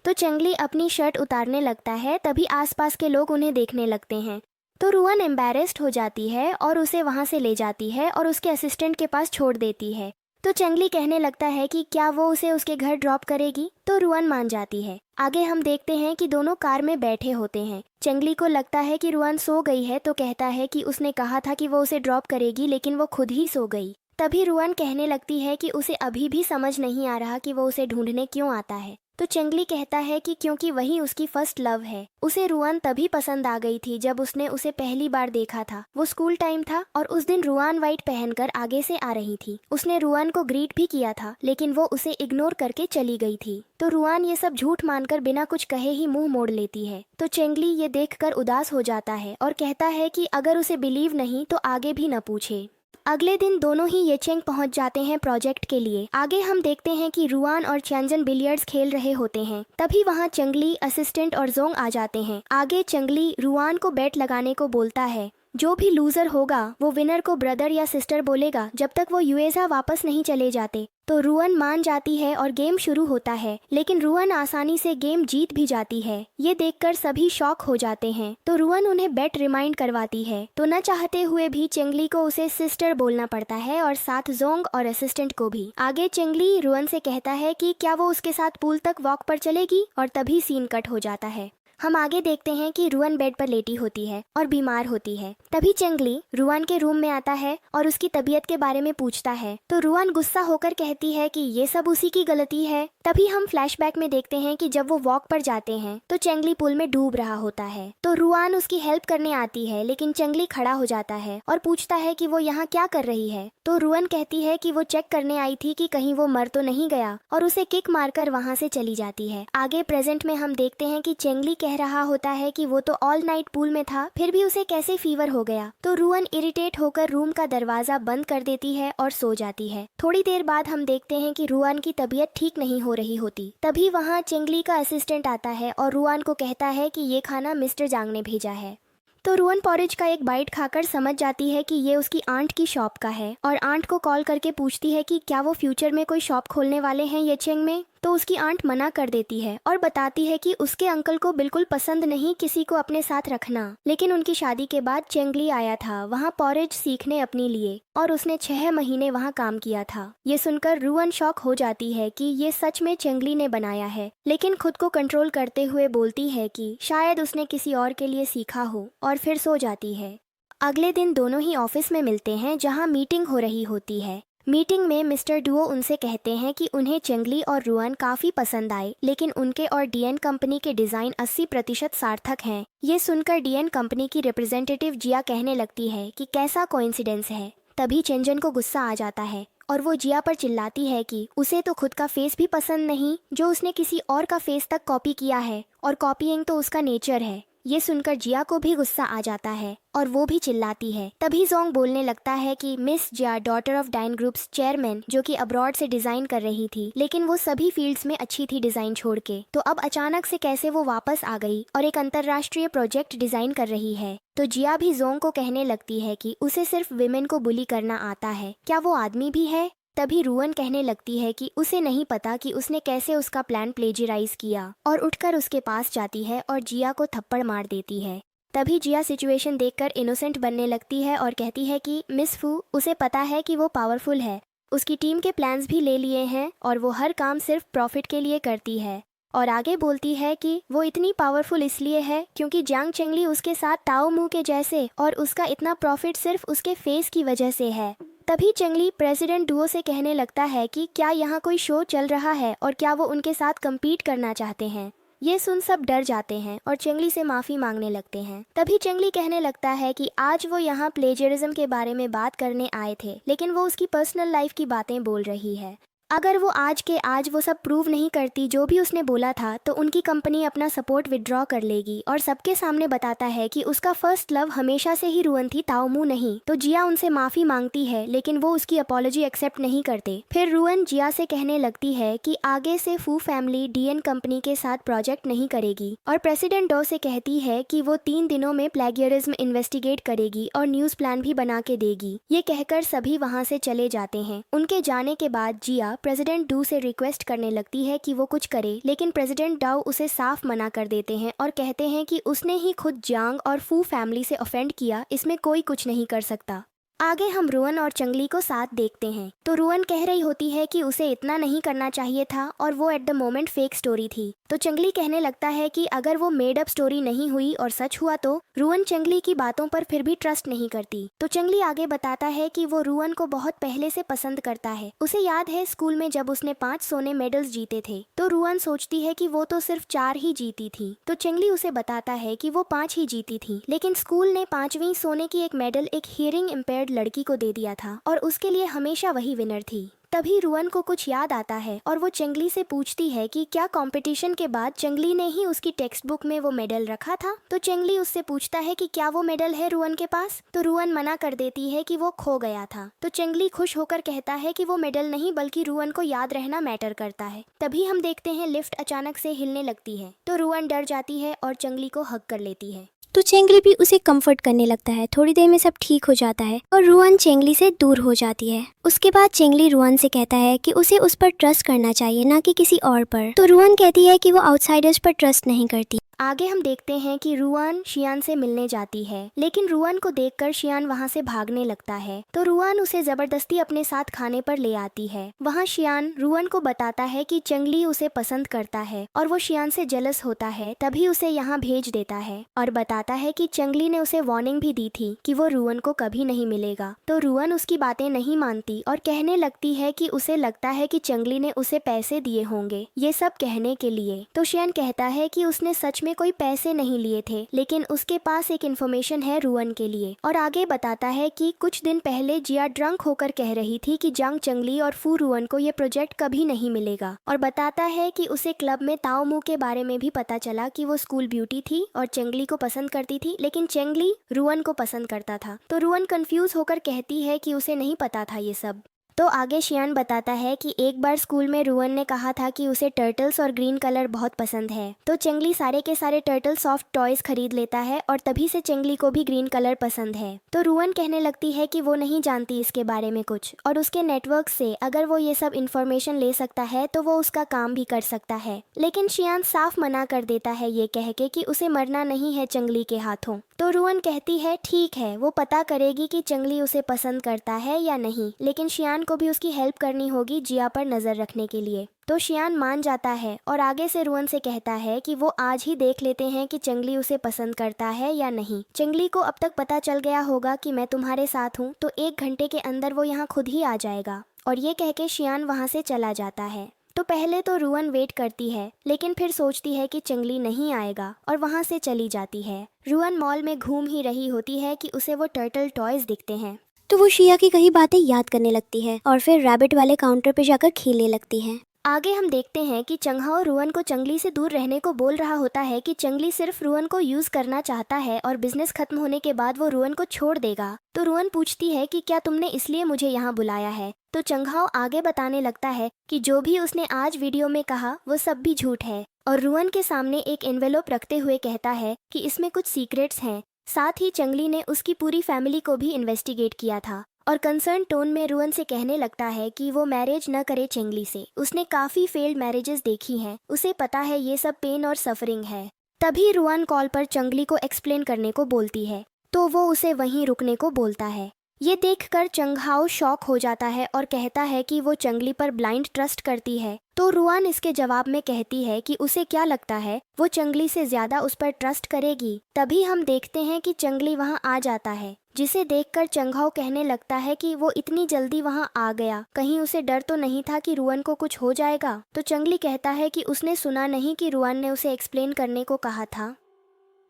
तो चेंगली अपनी शर्ट उतारने लगता है। तभी आसपास के लोग उन्हें देखने लगते हैं। तो रुआन एम्बैरेस्ड हो जाती है और उसे वहाँ से ले जाती है और उसके असिस्टेंट के पास छोड़ देती है। तो चेंगली कहने लगता है कि क्या वो उसे उसके घर ड्रॉप करेगी। तो रुआन मान जाती है। आगे हम देखते हैं कि दोनों कार में बैठे होते हैं। चेंगली को लगता है कि रुआन सो गई है, तो कहता है कि उसने कहा था कि वो उसे ड्रॉप करेगी, लेकिन वो खुद ही सो गई। तभी रुआन कहने लगती है कि उसे अभी भी समझ नहीं आ रहा कि वो उसे ढूंढने क्यों आता है। तो चेंगली कहता है कि क्योंकि वही उसकी फर्स्ट लव है। उसे रुआन तभी पसंद आ गई थी जब उसने उसे पहली बार देखा था। वो स्कूल टाइम था और उस दिन रुआन वाइट पहनकर आगे से आ रही थी। उसने रुआन को ग्रीट भी किया था, लेकिन वो उसे इग्नोर करके चली गई थी। तो रुआन ये सब झूठ मानकर बिना कुछ कहे ही मुंह मोड़ लेती है। तो चेंगली ये देखकर उदास हो जाता है और कहता है कि अगर उसे बिलीव नहीं तो आगे भी न पूछे। अगले दिन दोनों ही येचेंग पहुंच जाते हैं प्रोजेक्ट के लिए। आगे हम देखते हैं कि रुआन और चैंजन बिलियर्ड्स खेल रहे होते हैं। तभी वहां चंगली, असिस्टेंट और जोंग आ जाते हैं। आगे चंगली रुआन को बेट लगाने को बोलता है। जो भी लूजर होगा वो विनर को ब्रदर या सिस्टर बोलेगा जब तक वो यूएजा वापस नहीं चले जाते। तो रुआन मान जाती है और गेम शुरू होता है, लेकिन रुआन आसानी से गेम जीत भी जाती है। ये देखकर सभी शॉक हो जाते हैं। तो रुआन उन्हें बेट रिमाइंड करवाती है। तो न चाहते हुए भी चेंगली को उसे सिस्टर बोलना पड़ता है और साथ जोंग और असिस्टेंट को भी। आगे चेंगली रुआन से कहता है कि क्या वो उसके साथ पूल तक वॉक पर चलेगी, और तभी सीन कट हो जाता है। हम आगे देखते हैं कि रुआन बेड पर लेटी होती है और बीमार होती है। तभी चेंगली रुआन के रूम में आता है और उसकी तबीयत के बारे में पूछता है। तो रुआन गुस्सा होकर कहती है कि ये सब उसी की गलती है। तभी हम फ्लैशबैक में देखते हैं कि जब वो वॉक पर जाते हैं तो चेंगली पूल में डूब रहा होता है। तो रुआन उसकी हेल्प करने आती है, लेकिन चेंगली खड़ा हो जाता है और पूछता है कि वो यहाँ क्या कर रही है। तो रुआन कहती है कि वो चेक करने आई थी कि कहीं वो मर तो नहीं गया, और उसे किक मारकर वहाँ से चली जाती है। आगे प्रेजेंट में हम देखते हैं कि चेंगली कह रहा होता है कि वो तो ऑल नाइट पूल में था, फिर भी उसे कैसे फीवर हो गया। तो रुआन इरिटेट होकर रूम का दरवाजा बंद कर देती है और सो जाती है। थोड़ी देर बाद हम देखते हैं कि रुआन की तबीयत ठीक नहीं हो रही होती। तभी वहाँ चेंगली का असिस्टेंट आता है और रुआन को कहता है कि ये खाना मिस्टर जांग ने भेजा है। तो रुआन पॉरेज का एक बाइट खाकर समझ जाती है कि ये उसकी आंट की शॉप का है, और आंट को कॉल करके पूछती है कि क्या वो फ्यूचर में कोई शॉप खोलने वाले हैं येचेंग में। तो उसकी आंट मना कर देती है और बताती है कि उसके अंकल को बिल्कुल पसंद नहीं किसी को अपने साथ रखना, लेकिन उनकी शादी के बाद चेंगली आया था वहाँ पॉरेज सीखने अपने लिए, और उसने 6 महीने वहाँ काम किया था। ये सुनकर रुआन शॉक हो जाती है कि ये सच में चेंगली ने बनाया है, लेकिन खुद को कंट्रोल करते हुए बोलती है कि शायद उसने किसी और के लिए सीखा हो, और फिर सो जाती है। अगले दिन दोनों ही ऑफिस में मिलते हैं जहाँ मीटिंग हो रही होती है। मीटिंग में मिस्टर डुओ उनसे कहते हैं कि उन्हें चेंगली और रुआन काफी पसंद आए, लेकिन उनके और डीएन कंपनी के डिजाइन 80% सार्थक हैं। ये सुनकर डीएन कंपनी की रिप्रेजेंटेटिव जिया कहने लगती है कि कैसा कोइंसिडेंस है। तभी चेंजन को गुस्सा आ जाता है और वो जिया पर चिल्लाती है कि उसे तो खुद का फेस भी पसंद नहीं जो उसने किसी और का फेस तक कॉपी किया है, और कॉपीइंग तो उसका नेचर है। ये सुनकर जिया को भी गुस्सा आ जाता है और वो भी चिल्लाती है। तभी जोंग बोलने लगता है कि मिस जिया डॉटर ऑफ डाइन ग्रुप्स चेयरमैन, जो कि अब्रॉड से डिजाइन कर रही थी, लेकिन वो सभी फील्ड्स में अच्छी थी डिजाइन छोड़ के, तो अब अचानक से कैसे वो वापस आ गई और एक अंतरराष्ट्रीय प्रोजेक्ट डिजाइन कर रही है। तो जिया भी जोंग को कहने लगती है कि उसे सिर्फ विमेन को बुली करना आता है, क्या वो आदमी भी है। तभी रुआन कहने लगती है कि उसे नहीं पता कि उसने कैसे उसका प्लान प्लेजराइज किया, और उठकर उसके पास जाती है और जिया को थप्पड़ मार देती है। तभी जिया सिचुएशन देखकर इनोसेंट बनने लगती है और कहती है कि मिस फू, उसे पता है कि वो पावरफुल है, उसकी टीम के प्लान्स भी ले लिए हैं और वो हर काम सिर्फ प्रॉफिट के लिए करती है। और आगे बोलती है कि वो इतनी पावरफुल इसलिए है क्योंकि जांग चेंगली उसके साथ ताओ मू के जैसे, और उसका इतना प्रॉफिट सिर्फ उसके फेस की वजह से है। तभी चेंगली प्रेसिडेंट डुओ से कहने लगता है कि क्या यहाँ कोई शो चल रहा है और क्या वो उनके साथ कम्पीट करना चाहते हैं। ये सुन सब डर जाते हैं और चेंगली से माफ़ी मांगने लगते हैं। तभी चेंगली कहने लगता है कि आज वो यहाँ प्लेजरिज्म के बारे में बात करने आए थे, लेकिन वो उसकी पर्सनल लाइफ की बातें बोल रही है। अगर वो आज के आज वो सब प्रूव नहीं करती जो भी उसने बोला था, तो उनकी कंपनी अपना सपोर्ट विड्रॉ कर लेगी। और सबके सामने बताता है कि उसका फर्स्ट लव हमेशा से ही रुअन थी, ताओ मू नहीं। तो जिया उनसे माफ़ी मांगती है, लेकिन वो उसकी अपॉलॉजी एक्सेप्ट नहीं करते। फिर रुअन जिया से कहने लगती है कि आगे से फू फैमिली डीएन कंपनी के साथ प्रोजेक्ट नहीं करेगी, और प्रेसिडेंट डो से कहती है कि वो 3 दिनों में प्लेगियरिज्म इन्वेस्टिगेट करेगी और न्यूज़ प्लान भी बना के देगी। ये कहकर सभी वहाँ से चले जाते हैं। उनके जाने के बाद जिया प्रेसिडेंट डू से रिक्वेस्ट करने लगती है कि वो कुछ करे, लेकिन प्रेसिडेंट डाउ उसे साफ मना कर देते हैं और कहते हैं कि उसने ही खुद जांग और फू फैमिली से ऑफेंड किया, इसमें कोई कुछ नहीं कर सकता। आगे हम रुअन और चंगली को साथ देखते हैं। तो रुअन कह रही होती है कि उसे इतना नहीं करना चाहिए था और वो at the moment fake story थी। तो चंगली कहने लगता है कि अगर वो मेड अप स्टोरी नहीं हुई और सच हुआ तो रुअन चंगली की बातों पर फिर भी ट्रस्ट नहीं करती। तो चंगली आगे बताता है कि वो रुअन को बहुत पहले से पसंद करता है। उसे याद है स्कूल में जब उसने 5 सोने मेडल्स जीते थे, तो रुअन सोचती है कि वो तो सिर्फ 4 ही जीती थी। तो चंगली उसे बताता है कि वो 5 ही जीती थी, लेकिन स्कूल ने 5वीं सोने की एक मेडल एक हियरिंग इम्पेयर्ड लड़की को दे दिया था और उसके लिए हमेशा वही विनर थी। तभी रुअन को कुछ याद आता है और वो चंगली से पूछती है कि क्या कंपटीशन के बाद चंगली ने ही उसकी टेक्स्ट बुक में वो मेडल रखा था। तो चंगली उससे पूछता है कि क्या वो मेडल है रुअन के पास। तो रुअन मना कर देती है कि वो खो गया था। तो चंगली खुश होकर कहता है कि वो मेडल नहीं बल्कि रुअन को याद रहना मैटर करता है। तभी हम देखते हैं लिफ्ट अचानक से हिलने लगती है, तो रुअन डर जाती है और चंगली को हग कर लेती है। तो चेंगली भी उसे कंफर्ट करने लगता है। थोड़ी देर में सब ठीक हो जाता है और रुअन चेंगली से दूर हो जाती है। उसके बाद चेंगली रुअन से कहता है कि उसे उस पर ट्रस्ट करना चाहिए, ना कि किसी और पर। तो रुअन कहती है कि वो आउटसाइडर्स पर ट्रस्ट नहीं करती। आगे हम देखते हैं कि रुआन शियान से मिलने जाती है, लेकिन रुआन को देखकर शियान वहाँ से भागने लगता है। तो रुआन उसे जबरदस्ती अपने साथ खाने पर ले आती है। वहाँ शियान रुआन को बताता है कि चंगली उसे पसंद करता है और वो शियान से जेलस होता है, तभी उसे यहाँ भेज देता है और बताता है कि चंगली ने उसे वार्निंग भी दी थी कि वो रुआन को कभी नहीं मिलेगा। तो रुआन उसकी बातें नहीं मानती और कहने लगती है कि उसे लगता है कि चंगली ने उसे पैसे दिए होंगे ये सब कहने के लिए। तो शियान कहता है कि उसने सच में कोई पैसे नहीं लिए थे, लेकिन उसके पास एक इन्फॉर्मेशन है रुअन के लिए। और आगे बताता है कि कुछ दिन पहले जिया ड्रंक होकर कह रही थी कि जांग चंगली और फू रुअन को ये प्रोजेक्ट कभी नहीं मिलेगा, और बताता है कि उसे क्लब में ताओ मू के बारे में भी पता चला कि वो स्कूल ब्यूटी थी और चंगली को पसंद करती थी, लेकिन चंगली रुअन को पसंद करता था। तो रुअन कंफ्यूज होकर कहती है कि उसे नहीं पता था ये सब। तो आगे शियान बताता है कि एक बार स्कूल में रुअन ने कहा था कि उसे टर्टल्स और ग्रीन कलर बहुत पसंद है। तो चंगली सारे के सारे टर्टल सॉफ्ट टॉयज खरीद लेता है और तभी से चंगली को भी ग्रीन कलर पसंद है। तो रुअन कहने लगती है कि वो नहीं जानती इसके बारे में कुछ, और उसके नेटवर्क से अगर वो ये सब इंफॉर्मेशन ले सकता है तो वो उसका काम भी कर सकता है। लेकिन शियान साफ मना कर देता है ये कह के कि उसे मरना नहीं है चंगली के हाथों। तो रुअन कहती है ठीक है, वो पता करेगी कि चंगली उसे पसंद करता है या नहीं, लेकिन शियान को भी उसकी हेल्प करनी होगी जिया पर नजर रखने के लिए। तो शियान मान जाता है और आगे से रुअन से कहता है कि वो आज ही देख लेते हैं कि चंगली उसे पसंद करता है या नहीं। चंगली को अब तक पता चल गया होगा कि मैं तुम्हारे साथ हूँ, तो 1 घंटे के अंदर वो यहाँ खुद ही आ जाएगा। और ये कह के शियान वहाँ से चला जाता है। तो पहले तो रुअन वेट करती है, लेकिन फिर सोचती है कि चंगली नहीं आएगा और वहाँ से चली जाती है। रुअन मॉल में घूम ही रही होती है कि उसे वो टर्टल टॉयज दिखते हैं। तो वो शिया की कई बातें याद करने लगती है और फिर रैबिट वाले काउंटर पे जाकर खेलने लगती है। आगे हम देखते हैं कि चंगहाओ रुअन को चंगली से दूर रहने को बोल रहा होता है कि चंगली सिर्फ रुअन को यूज करना चाहता है और बिजनेस खत्म होने के बाद वो रुअन को छोड़ देगा। तो रुअन पूछती है कि क्या तुमने इसलिए मुझे यहाँ बुलाया है। तो चंगहाओ आगे बताने लगता है कि जो भी उसने आज वीडियो में कहा वो सब भी झूठ है, और रुअन के सामने एक एनवेलोप रखते हुए कहता है कि इसमें कुछ सीक्रेट्स हैं। साथ ही चंगली ने उसकी पूरी फैमिली को भी इन्वेस्टिगेट किया था, और कंसर्न टोन में रुअन से कहने लगता है कि वो मैरिज न करे चंगली से। उसने काफी फेल्ड मैरिजेस देखी हैं, उसे पता है ये सब पेन और सफरिंग है। तभी रुअन कॉल पर चंगली को एक्सप्लेन करने को बोलती है, तो वो उसे वहीं रुकने को बोलता है। ये देखकर चंगहाओ शॉक हो जाता है और कहता है कि वो चंगली पर ब्लाइंड ट्रस्ट करती है। तो रुआन इसके जवाब में कहती है कि उसे क्या लगता है वो चंगली से ज्यादा उस पर ट्रस्ट करेगी। तभी हम देखते हैं कि चंगली वहाँ आ जाता है, जिसे देखकर चंगहाओ कहने लगता है कि वो इतनी जल्दी वहाँ आ गया, कहीं उसे डर तो नहीं था कि रुआन को कुछ हो जाएगा। तो चंगली कहता है कि उसने सुना नहीं कि रुआन ने उसे एक्सप्लेन करने को कहा था।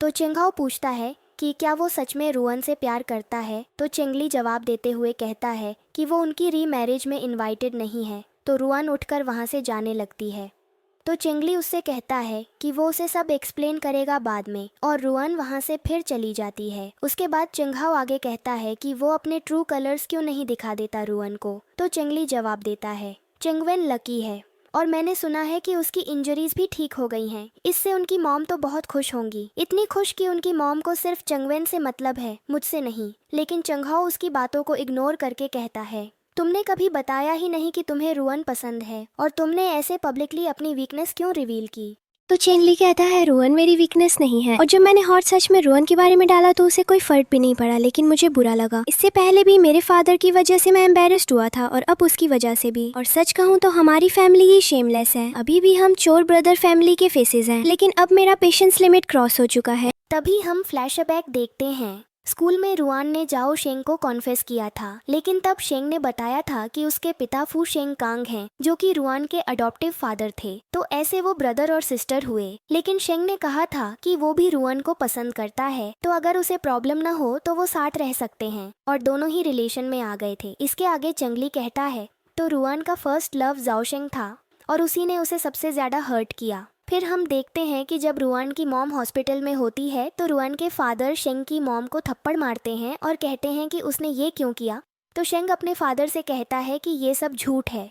तो चंगहाओ पूछता है कि क्या वो सच में रुआन से प्यार करता है। तो चंगली जवाब देते हुए कहता है कि वो उनकी रीमैरिज में इनवाइटेड नहीं है। तो रुआन उठकर वहाँ से जाने लगती है। तो चंगली उससे कहता है कि वो उसे सब एक्सप्लेन करेगा बाद में, और रुआन वहाँ से फिर चली जाती है। उसके बाद चंगहाओ आगे कहता है कि वो अपने ट्रू कलर्स क्यों नहीं दिखा देता रुआन को। तो चंगली जवाब देता है चंगवेन लकी है और मैंने सुना है कि उसकी इंजरीज भी ठीक हो गई हैं। इससे उनकी मॉम तो बहुत खुश होंगी, इतनी खुश कि उनकी मॉम को सिर्फ चंगवेन से मतलब है, मुझसे नहीं। लेकिन चंगहाओ उसकी बातों को इग्नोर करके कहता है तुमने कभी बताया ही नहीं कि तुम्हें रुआन पसंद है, और तुमने ऐसे पब्लिकली अपनी वीकनेस क्यों रिवील की। तो चेंगली कहता है रुआन मेरी वीकनेस नहीं है, और जब मैंने हॉट सच में रुआन के बारे में डाला तो उसे कोई फर्क भी नहीं पड़ा, लेकिन मुझे बुरा लगा। इससे पहले भी मेरे फादर की वजह से मैं एम्बेरस्ड हुआ था, और अब उसकी वजह से भी। और सच कहूँ तो हमारी फैमिली ही शेमलेस है। अभी भी हम चोर ब्रदर फैमिली के फेसेस हैं, लेकिन अब मेरा पेशेंस लिमिट क्रॉस हो चुका है। तभी हम फ्लैशबैक देखते हैं। स्कूल में रुआन ने जाओ शेंग को कॉन्फेस किया था, लेकिन तब शेंग ने बताया था कि उसके पिता फू शेंग कांग हैं, जो कि रुआन के अडॉप्टिव फादर थे। तो ऐसे वो ब्रदर और सिस्टर हुए। लेकिन शेंग ने कहा था कि वो भी रुआन को पसंद करता है, तो अगर उसे प्रॉब्लम न हो तो वो साथ रह सकते हैं, और दोनों ही रिलेशन में आ गए थे। इसके आगे चंगली कहता है तो रुआन का फर्स्ट लव जाओ शेंग था, और उसी ने उसे सबसे ज्यादा हर्ट किया। फिर हम देखते हैं कि जब रुआन की मॉम हॉस्पिटल में होती है तो रुआन के फादर शेंग की मॉम को थप्पड़ मारते हैं और कहते हैं कि उसने ये क्यों किया। तो शेंग अपने फादर से कहता है कि ये सब झूठ है,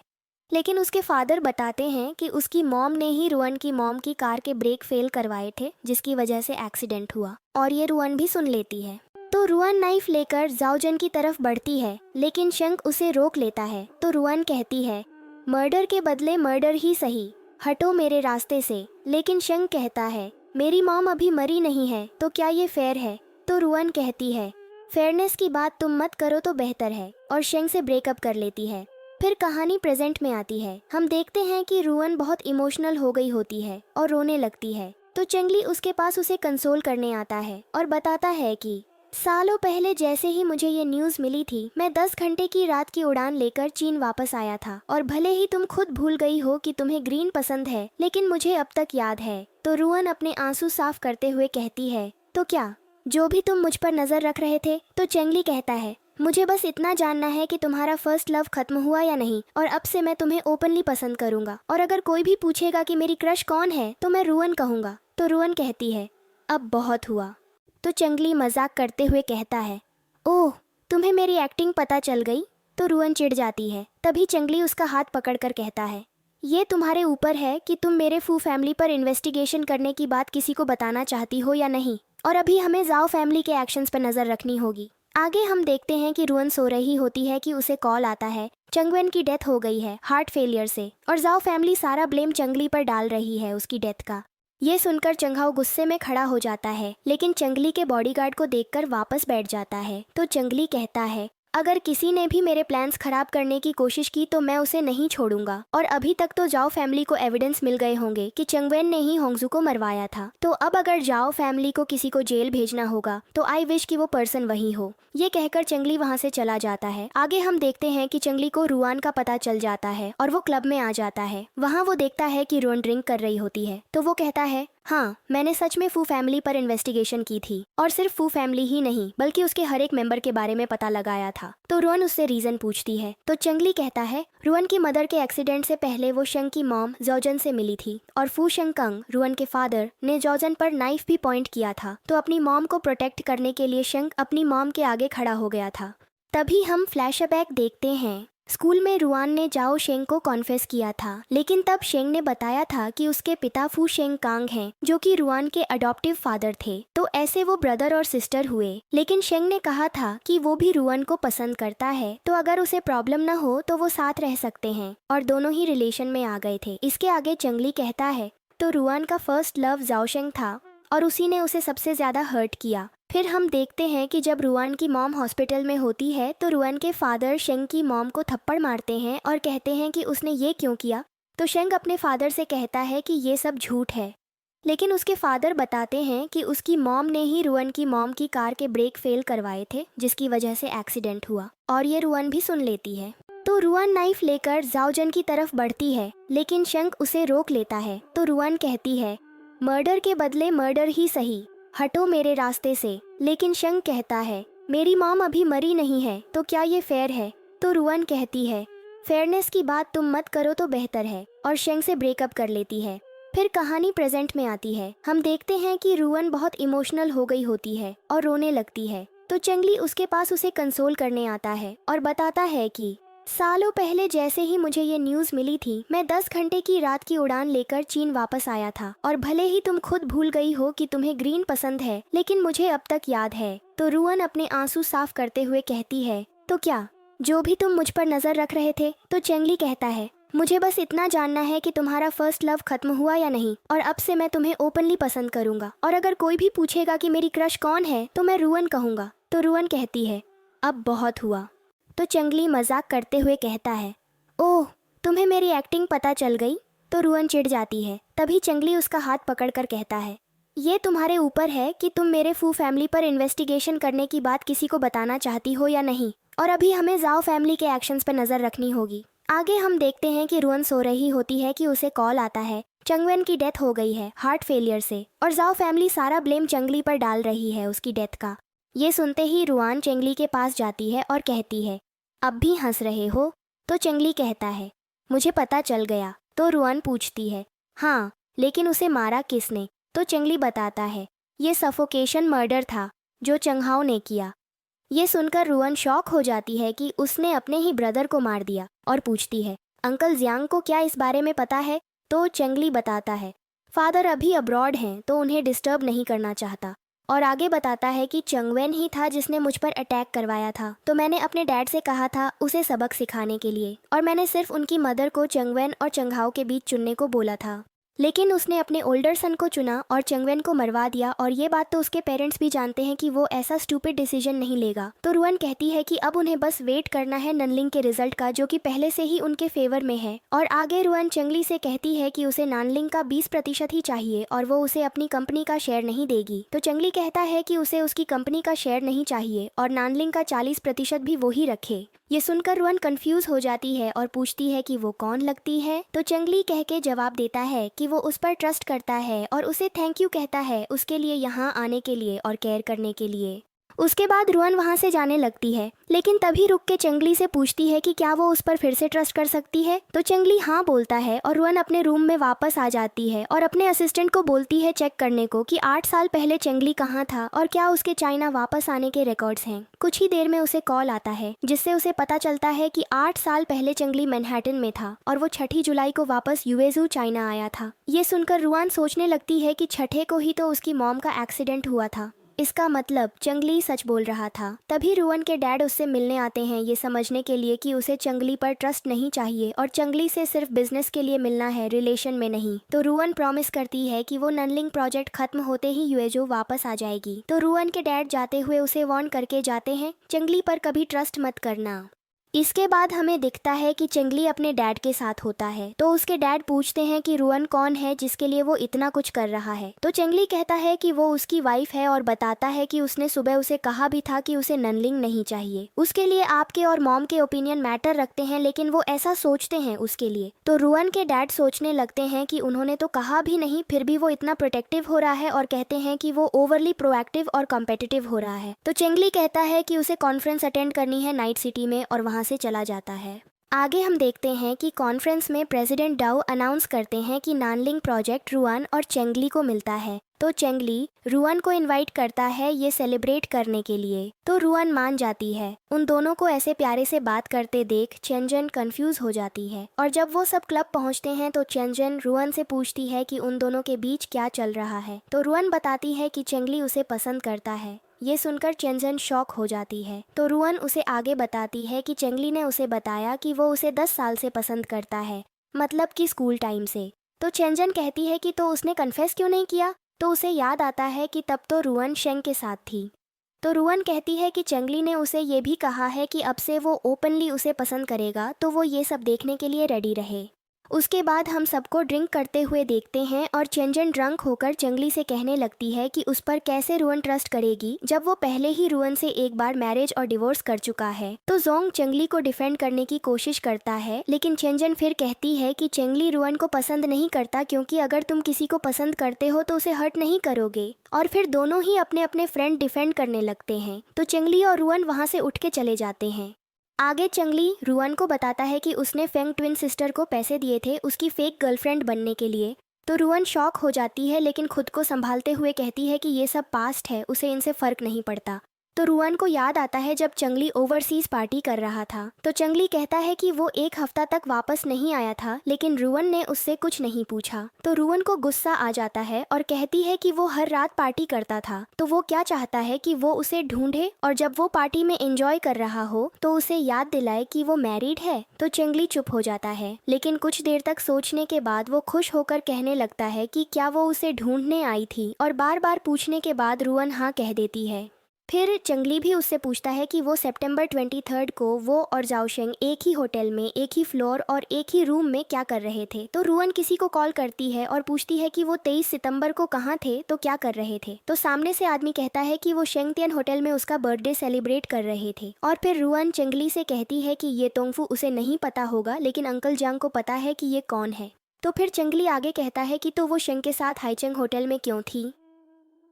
लेकिन उसके फादर बताते हैं कि उसकी मॉम ने ही रुआन की मॉम की कार के ब्रेक फेल करवाए थे, जिसकी वजह से एक्सीडेंट हुआ, और ये रुआन भी सुन लेती है। तो रुआन नाइफ लेकर जाओजन की तरफ बढ़ती है, लेकिन शेंग उसे रोक लेता है। तो रुआन कहती है मर्डर के बदले मर्डर ही सही, हटो मेरे रास्ते से। लेकिन शेंग कहता है मेरी मॉम अभी मरी नहीं है, तो क्या ये फेयर है। तो रुआन कहती है फेयरनेस की बात तुम मत करो तो बेहतर है, और शेंग से ब्रेकअप कर लेती है। फिर कहानी प्रेजेंट में आती है। हम देखते हैं कि रुआन बहुत इमोशनल हो गई होती है और रोने लगती है। तो चंगली उसके पास उसे कंसोल करने आता है और बताता है कि सालों पहले जैसे ही मुझे ये न्यूज़ मिली थी, मैं 10 घंटे की रात की उड़ान लेकर चीन वापस आया था, और भले ही तुम खुद भूल गई हो कि तुम्हें ग्रीन पसंद है, लेकिन मुझे अब तक याद है। तो रुआन अपने आंसू साफ करते हुए कहती है तो क्या जो भी तुम मुझ पर नजर रख रहे थे। तो चंगली कहता है मुझे बस इतना जानना है कि तुम्हारा फर्स्ट लव खत्म हुआ या नहीं, और अब से मैं तुम्हें ओपनली पसंद करूंगा, और अगर कोई भी पूछेगा कि मेरी क्रश कौन है तो मैं रुआन कहूंगा। तो रुआन कहती है अब बहुत हुआ। तो चंगली मजाक करते हुए कहता है ओह तुम्हें मेरी एक्टिंग पता चल गई। तो रुआन चिढ़ जाती है। तभी चंगली उसका हाथ पकड़कर कहता है ये तुम्हारे ऊपर है कि तुम मेरे फू फैमिली पर इन्वेस्टिगेशन करने की बात किसी को बताना चाहती हो या नहीं, और अभी हमें जाओ फैमिली के एक्शंस पर नजर रखनी होगी। आगे हम देखते हैं कि रुआन सो रही होती है कि उसे कॉल आता है चंगवेन की डेथ हो गई है हार्ट फेलियर से, और जाओ फैमिली सारा ब्लेम चंगली पर डाल रही है उसकी डेथ का। ये सुनकर चंगहाओ गुस्से में खड़ा हो जाता है, लेकिन चंगली के बॉडीगार्ड को देखकर वापस बैठ जाता है। तो चंगली कहता है अगर किसी ने भी मेरे प्लान्स खराब करने की कोशिश की तो मैं उसे नहीं छोड़ूंगा, और अभी तक तो जाओ फैमिली को एविडेंस मिल गए होंगे कि चंगवेन ने ही होंगजू को मरवाया था। तो अब अगर जाओ फैमिली को किसी को जेल भेजना होगा तो आई विश कि वो पर्सन वही हो। ये कहकर चंगली वहाँ से चला जाता है। आगे हम देखते हैं कि चंगली को रुआन का पता चल जाता है और वो क्लब में आ जाता है। वहाँ वो देखता है कि रुआन ड्रिंक कर रही होती है। तो वो कहता है हाँ मैंने सच में फू फैमिली पर इन्वेस्टिगेशन की थी, और सिर्फ फू फैमिली ही नहीं बल्कि उसके हर एक मेंबर के बारे में पता लगाया था। तो रुआन उससे रीजन पूछती है। तो चंगली कहता है रुआन की मदर के एक्सीडेंट से पहले वो शेंग की मॉम जोजन से मिली थी, और फू शेंग कंग रुआन के फादर ने जोजन पर नाइफ भी पॉइंट किया था। तो अपनी मॉम को प्रोटेक्ट करने के लिए शेंग अपनी मॉम के आगे खड़ा हो गया था। तभी हम फ्लैशबैक देखते हैं। स्कूल में रुआन ने जाओ शेंग को कॉन्फेस किया था, लेकिन तब शेंग ने बताया था कि उसके पिता फू शेंग कांग हैं, जो कि रुआन के अडॉप्टिव फादर थे। तो ऐसे वो ब्रदर और सिस्टर हुए। लेकिन शेंग ने कहा था कि वो भी रुआन को पसंद करता है, तो अगर उसे प्रॉब्लम ना हो तो वो साथ रह सकते हैं, और दोनों ही रिलेशन में आ गए थे। इसके आगे चंगली कहता है तो रुआन का फर्स्ट लव जाओ शेंग था, और उसी ने उसे सबसे ज्यादा हर्ट किया। फिर हम देखते हैं कि जब रुआन की मॉम हॉस्पिटल में होती है तो रुआन के फादर शेंग की मॉम को थप्पड़ मारते हैं और कहते हैं कि उसने ये क्यों किया। तो शेंग अपने फादर से कहता है कि ये सब झूठ है, लेकिन उसके फादर बताते हैं कि उसकी मॉम ने ही रुआन की मॉम की कार के ब्रेक फेल करवाए थे, जिसकी वजह से एक्सीडेंट हुआ, और ये रुआन भी सुन लेती है। तो रुआन नाइफ लेकर जाओजन की तरफ बढ़ती है, लेकिन शेंग उसे रोक लेता है। तो रुआन कहती है, मर्डर के बदले मर्डर ही सही, हटो मेरे रास्ते से। लेकिन शेंग कहता है, मेरी मॉम अभी मरी नहीं है, तो क्या ये फेयर है। तो रुआन कहती है, फेयरनेस की बात तुम मत करो तो बेहतर है, और शेंग से ब्रेकअप कर लेती है। फिर कहानी प्रेजेंट में आती है। हम देखते हैं कि रुआन बहुत इमोशनल हो गई होती है और रोने लगती है। तो चंगली उसके पास उसे कंसोल करने आता है और बताता है कि सालों पहले जैसे ही मुझे ये न्यूज़ मिली थी, मैं 10 घंटे की रात की उड़ान लेकर चीन वापस आया था, और भले ही तुम खुद भूल गई हो कि तुम्हें ग्रीन पसंद है, लेकिन मुझे अब तक याद है। तो रुआन अपने आंसू साफ करते हुए कहती है, तो क्या जो भी तुम मुझ पर नजर रख रहे थे। तो चंगली कहता है, मुझे बस इतना जानना है कि तुम्हारा फर्स्ट लव खत्म हुआ या नहीं, और अब से मैं तुम्हें ओपनली पसंद करूंगा, और अगर कोई भी पूछेगा कि मेरी क्रश कौन है तो मैं रुआन कहूंगा। तो रुआन कहती है, अब बहुत हुआ। तो चंगली मजाक करते हुए कहता है, ओह तुम्हें मेरी एक्टिंग पता चल गई। तो रुआन चिढ़ जाती है। तभी चंगली उसका हाथ पकड़कर कहता है, ये तुम्हारे ऊपर है कि तुम मेरे फू फैमिली पर इन्वेस्टिगेशन करने की बात किसी को बताना चाहती हो या नहीं, और अभी हमें जाओ फैमिली के एक्शंस पर नजर रखनी होगी। आगे हम देखते हैं कि रुआन सो रही होती है कि उसे कॉल आता है, चंगवेन की डेथ हो गई है हार्ट फेलियर से, और जाओ फैमिली सारा ब्लेम चंगली पर डाल रही है उसकी डेथ का। ये सुनते ही रुआन चंगली के पास जाती है और कहती है, अब भी हंस रहे हो। तो चंगली कहता है, मुझे पता चल गया। तो रुआन पूछती है, हाँ लेकिन उसे मारा किसने। तो चंगली बताता है, ये सफोकेशन मर्डर था जो चंगहाओ ने किया। ये सुनकर रुआन शॉक हो जाती है कि उसने अपने ही ब्रदर को मार दिया, और पूछती है, अंकल जियांग को क्या इस बारे में पता है। तो चंगली बताता है, फादर अभी अब्रॉड हैं तो उन्हें डिस्टर्ब नहीं करना चाहता, और आगे बताता है कि चंगवेन ही था जिसने मुझ पर अटैक करवाया था। तो मैंने अपने डैड से कहा था उसे सबक सिखाने के लिए, और मैंने सिर्फ उनकी मदर को चंगवेन और चंगहाओ के बीच चुनने को बोला था, लेकिन उसने अपने ओल्डर सन को चुना और चंगवेन को मरवा दिया, और ये बात तो उसके पेरेंट्स भी जानते हैं कि वो ऐसा स्टूपिड डिसीजन नहीं लेगा। तो रुआन कहती है कि अब उन्हें बस वेट करना है ननलिंग के रिजल्ट का, जो कि पहले से ही उनके फेवर में है। और आगे रुआन चंगली से कहती है कि उसे नानलिंग का 20% ही चाहिए, और वो उसे अपनी कंपनी का शेयर नहीं देगी। तो चंगली कहता है कि उसे उसकी कंपनी का शेयर नहीं चाहिए, और नानलिंग का 40% भी वो ही रखे। ये सुनकर रुआन कंफ्यूज हो जाती है और पूछती है कि वो कौन लगती है। तो चंगली कह के जवाब देता है कि वो उस पर ट्रस्ट करता है और उसे थैंक यू कहता है उसके लिए यहाँ आने के लिए और केयर करने के लिए। उसके बाद रुआन वहाँ से जाने लगती है, लेकिन तभी रुक के चंगली से पूछती है कि क्या वो उस पर फिर से ट्रस्ट कर सकती है। तो चंगली हाँ बोलता है, और रुआन अपने रूम में वापस आ जाती है और अपने असिस्टेंट को बोलती है चेक करने को कि 8 साल पहले चंगली कहाँ था और क्या उसके चाइना वापस आने के रिकॉर्ड्स हैं। कुछ ही देर में उसे कॉल आता है, जिससे उसे पता चलता है कि 8 साल पहले चंगली मैनहट्टन में था और वो 6 जुलाई को वापस यूएजू चाइना आया था। ये सुनकर रुआन सोचने लगती है कि 6 को ही तो उसकी मॉम का एक्सीडेंट हुआ था, इसका मतलब चंगली सच बोल रहा था। तभी रुआन के डैड उससे मिलने आते हैं, ये समझने के लिए कि उसे चंगली पर ट्रस्ट नहीं चाहिए और चंगली से सिर्फ बिजनेस के लिए मिलना है, रिलेशन में नहीं। तो रुआन प्रॉमिस करती है कि वो ननलिंग प्रोजेक्ट खत्म होते ही यूएजो वापस आ जाएगी। तो रुआन के डैड जाते हुए उसे वार्न करके जाते हैं, चंगली पर कभी ट्रस्ट मत करना। इसके बाद हमें दिखता है कि चंगली अपने डैड के साथ होता है। तो उसके डैड पूछते हैं कि रुआन कौन है जिसके लिए वो इतना कुछ कर रहा है। तो चंगली कहता है कि वो उसकी वाइफ है और बताता है कि उसने सुबह उसे कहा भी था कि उसे ननलिंग नहीं चाहिए। उसके लिए आपके और मॉम के ओपिनियन मैटर रखते हैं, लेकिन वो ऐसा सोचते हैं उसके लिए। तो रुआन के डैड सोचने लगते हैं कि उन्होंने तो कहा भी नहीं, फिर भी वो इतना प्रोटेक्टिव हो रहा है, और कहते हैं कि वो ओवरली प्रोएक्टिव और कॉम्पिटिटिव हो रहा है। तो चंगली कहता है कि उसे कॉन्फ्रेंस अटेंड करनी है नाइट सिटी में, और वहाँ से चला जाता है। आगे हम देखते हैं कि कॉन्फ्रेंस में प्रेसिडेंट डाउ अनाउंस करते हैं कि नानलिंग प्रोजेक्ट रुआन और चंगली को मिलता है। तो चंगली रुआन को इनवाइट करता है ये सेलिब्रेट करने के लिए। तो रुआन मान जाती है। उन दोनों को ऐसे प्यारे से बात करते देख चेंजन कंफ्यूज हो जाती है, और जब वो सब क्लब पहुंचते हैं तो चेंजन रुआन से पूछती है कि उन दोनों के बीच क्या चल रहा है। तो रुआन बताती है कि चंगली उसे पसंद करता है। ये सुनकर चेंजन शॉक हो जाती है। तो रुआन उसे आगे बताती है कि चंगली ने उसे बताया कि वो उसे 10 साल से पसंद करता है, मतलब कि स्कूल टाइम से। तो चेंजन कहती है कि तो उसने कन्फेस क्यों नहीं किया। तो उसे याद आता है कि तब तो रुआन शेंग के साथ थी। तो रुअन कहती है कि चंगली ने उसे ये भी कहा है कि अब से वो ओपनली उसे पसंद करेगा, तो वो ये सब देखने के लिए रेडी रहे। उसके बाद हम सबको ड्रिंक करते हुए देखते हैं और चेंजन ड्रंक होकर चंगली से कहने लगती है कि उस पर कैसे रुअन ट्रस्ट करेगी जब वो पहले ही रुअन से एक बार मैरिज और डिवोर्स कर चुका है। तो जोंग चंगली को डिफेंड करने की कोशिश करता है, लेकिन चेंजन फिर कहती है कि चंगली रुअन को पसंद नहीं करता, क्योंकि अगर तुम किसी को पसंद करते हो तो उसे हर्ट नहीं करोगे। और फिर दोनों ही अपने अपने फ्रेंड डिफेंड करने लगते हैं। तो चंगली और रुअन वहाँ से उठ के चले जाते हैं। आगे चंगली रुअन को बताता है कि उसने फेंग ट्विन सिस्टर को पैसे दिए थे उसकी फेक गर्लफ्रेंड बनने के लिए। तो रुअन शॉक हो जाती है, लेकिन खुद को संभालते हुए कहती है कि ये सब पास्ट है, उसे इनसे फ़र्क नहीं पड़ता। तो रुअन को याद आता है जब चंगली ओवरसीज पार्टी कर रहा था। तो चंगली कहता है कि वो एक हफ्ता तक वापस नहीं आया था, लेकिन रुअन ने उससे कुछ नहीं पूछा। तो रुअन को गुस्सा आ जाता है और कहती है कि वो हर रात पार्टी करता था, तो वो क्या चाहता है कि वो उसे ढूंढे और जब वो पार्टी में एंजॉय कर रहा हो तो उसे याद दिलाए कि वो मैरिड है। तो चंगली चुप हो जाता है, लेकिन कुछ देर तक सोचने के बाद वो खुश होकर कहने लगता है कि क्या वो उसे ढूंढने आई थी, और बार बार पूछने के बाद रुअन हाँ कह देती है। फिर चंगली भी उससे पूछता है कि वो सितंबर 23 को वो और जाओशेंग एक ही होटल में, एक ही फ्लोर और एक ही रूम में क्या कर रहे थे। तो रुअन किसी को कॉल करती है और पूछती है कि वो 23 सितंबर को कहाँ थे, तो क्या कर रहे थे। तो सामने से आदमी कहता है कि वो शेंगतियन होटल में उसका बर्थडे सेलिब्रेट कर रहे थे। और फिर रुअन चंगली से कहती है कि ये तोंगफू उसे नहीं पता होगा, लेकिन अंकल जांग को पता है कि ये कौन है। तो फिर चंगली आगे कहता है कि तो वो शेंग के साथ हाईचंग होटल में क्यों थी।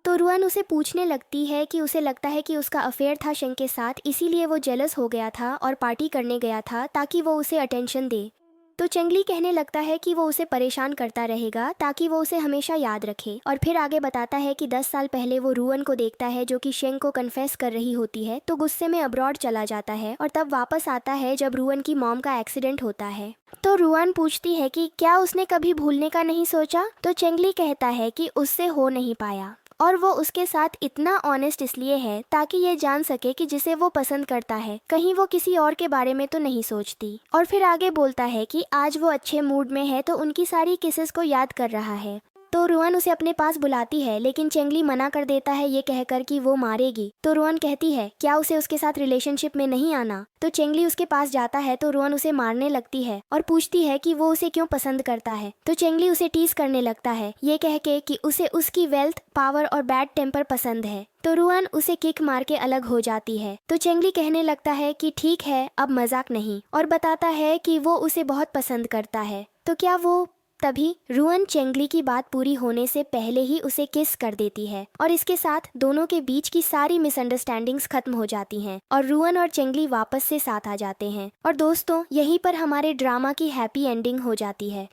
तो रुअन उसे पूछने लगती है कि उसे लगता है कि उसका अफेयर था शेंग के साथ, इसीलिए वो जेलस हो गया था और पार्टी करने गया था ताकि वो उसे अटेंशन दे। तो चंगली कहने लगता है कि वो उसे परेशान करता रहेगा ताकि वो उसे हमेशा याद रखे। और फिर आगे बताता है कि 10 साल पहले वो रुअन को देखता है जो कि शेंग को कन्फेस कर रही होती है, तो गुस्से में अब्रॉड चला जाता है और तब वापस आता है जब रुअन की मॉम का एक्सीडेंट होता है। तो रुअन पूछती है कि क्या उसने कभी भूलने का नहीं सोचा। तो चंगली कहता है कि उससे हो नहीं पाया, और वो उसके साथ इतना ऑनेस्ट इसलिए है ताकि ये जान सके कि जिसे वो पसंद करता है कहीं वो किसी और के बारे में तो नहीं सोचती। और फिर आगे बोलता है कि आज वो अच्छे मूड में है तो उनकी सारी किसेस को याद कर रहा है। तो रुअन उसे अपने पास बुलाती है, लेकिन चंगली मना कर देता है ये कहकर कि वो मारेगी। तो रुअन कहती है क्या उसे उसके साथ रिलेशनशिप में नहीं आना। तो चंगली उसके पास जाता है तो रुअन उसे मारने लगती है और पूछती है कि वो उसे क्यों पसंद करता है। तो चंगली उसे टीज करने लगता है ये कह के कि उसे उसकी वेल्थ, पावर और बैड टेम्पर पसंद है। तो रुअन उसे किक मार के अलग हो जाती है। तो चंगली कहने लगता है कि ठीक है अब मजाक नहीं, और बताता है कि वो उसे बहुत पसंद करता है। तो क्या वो तभी रुअन चंगली की बात पूरी होने से पहले ही उसे किस कर देती है, और इसके साथ दोनों के बीच की सारी मिसअंडरस्टैंडिंग्स खत्म हो जाती हैं और रुअन और चंगली वापस से साथ आ जाते हैं। और दोस्तों यहीं पर हमारे ड्रामा की हैप्पी एंडिंग हो जाती है।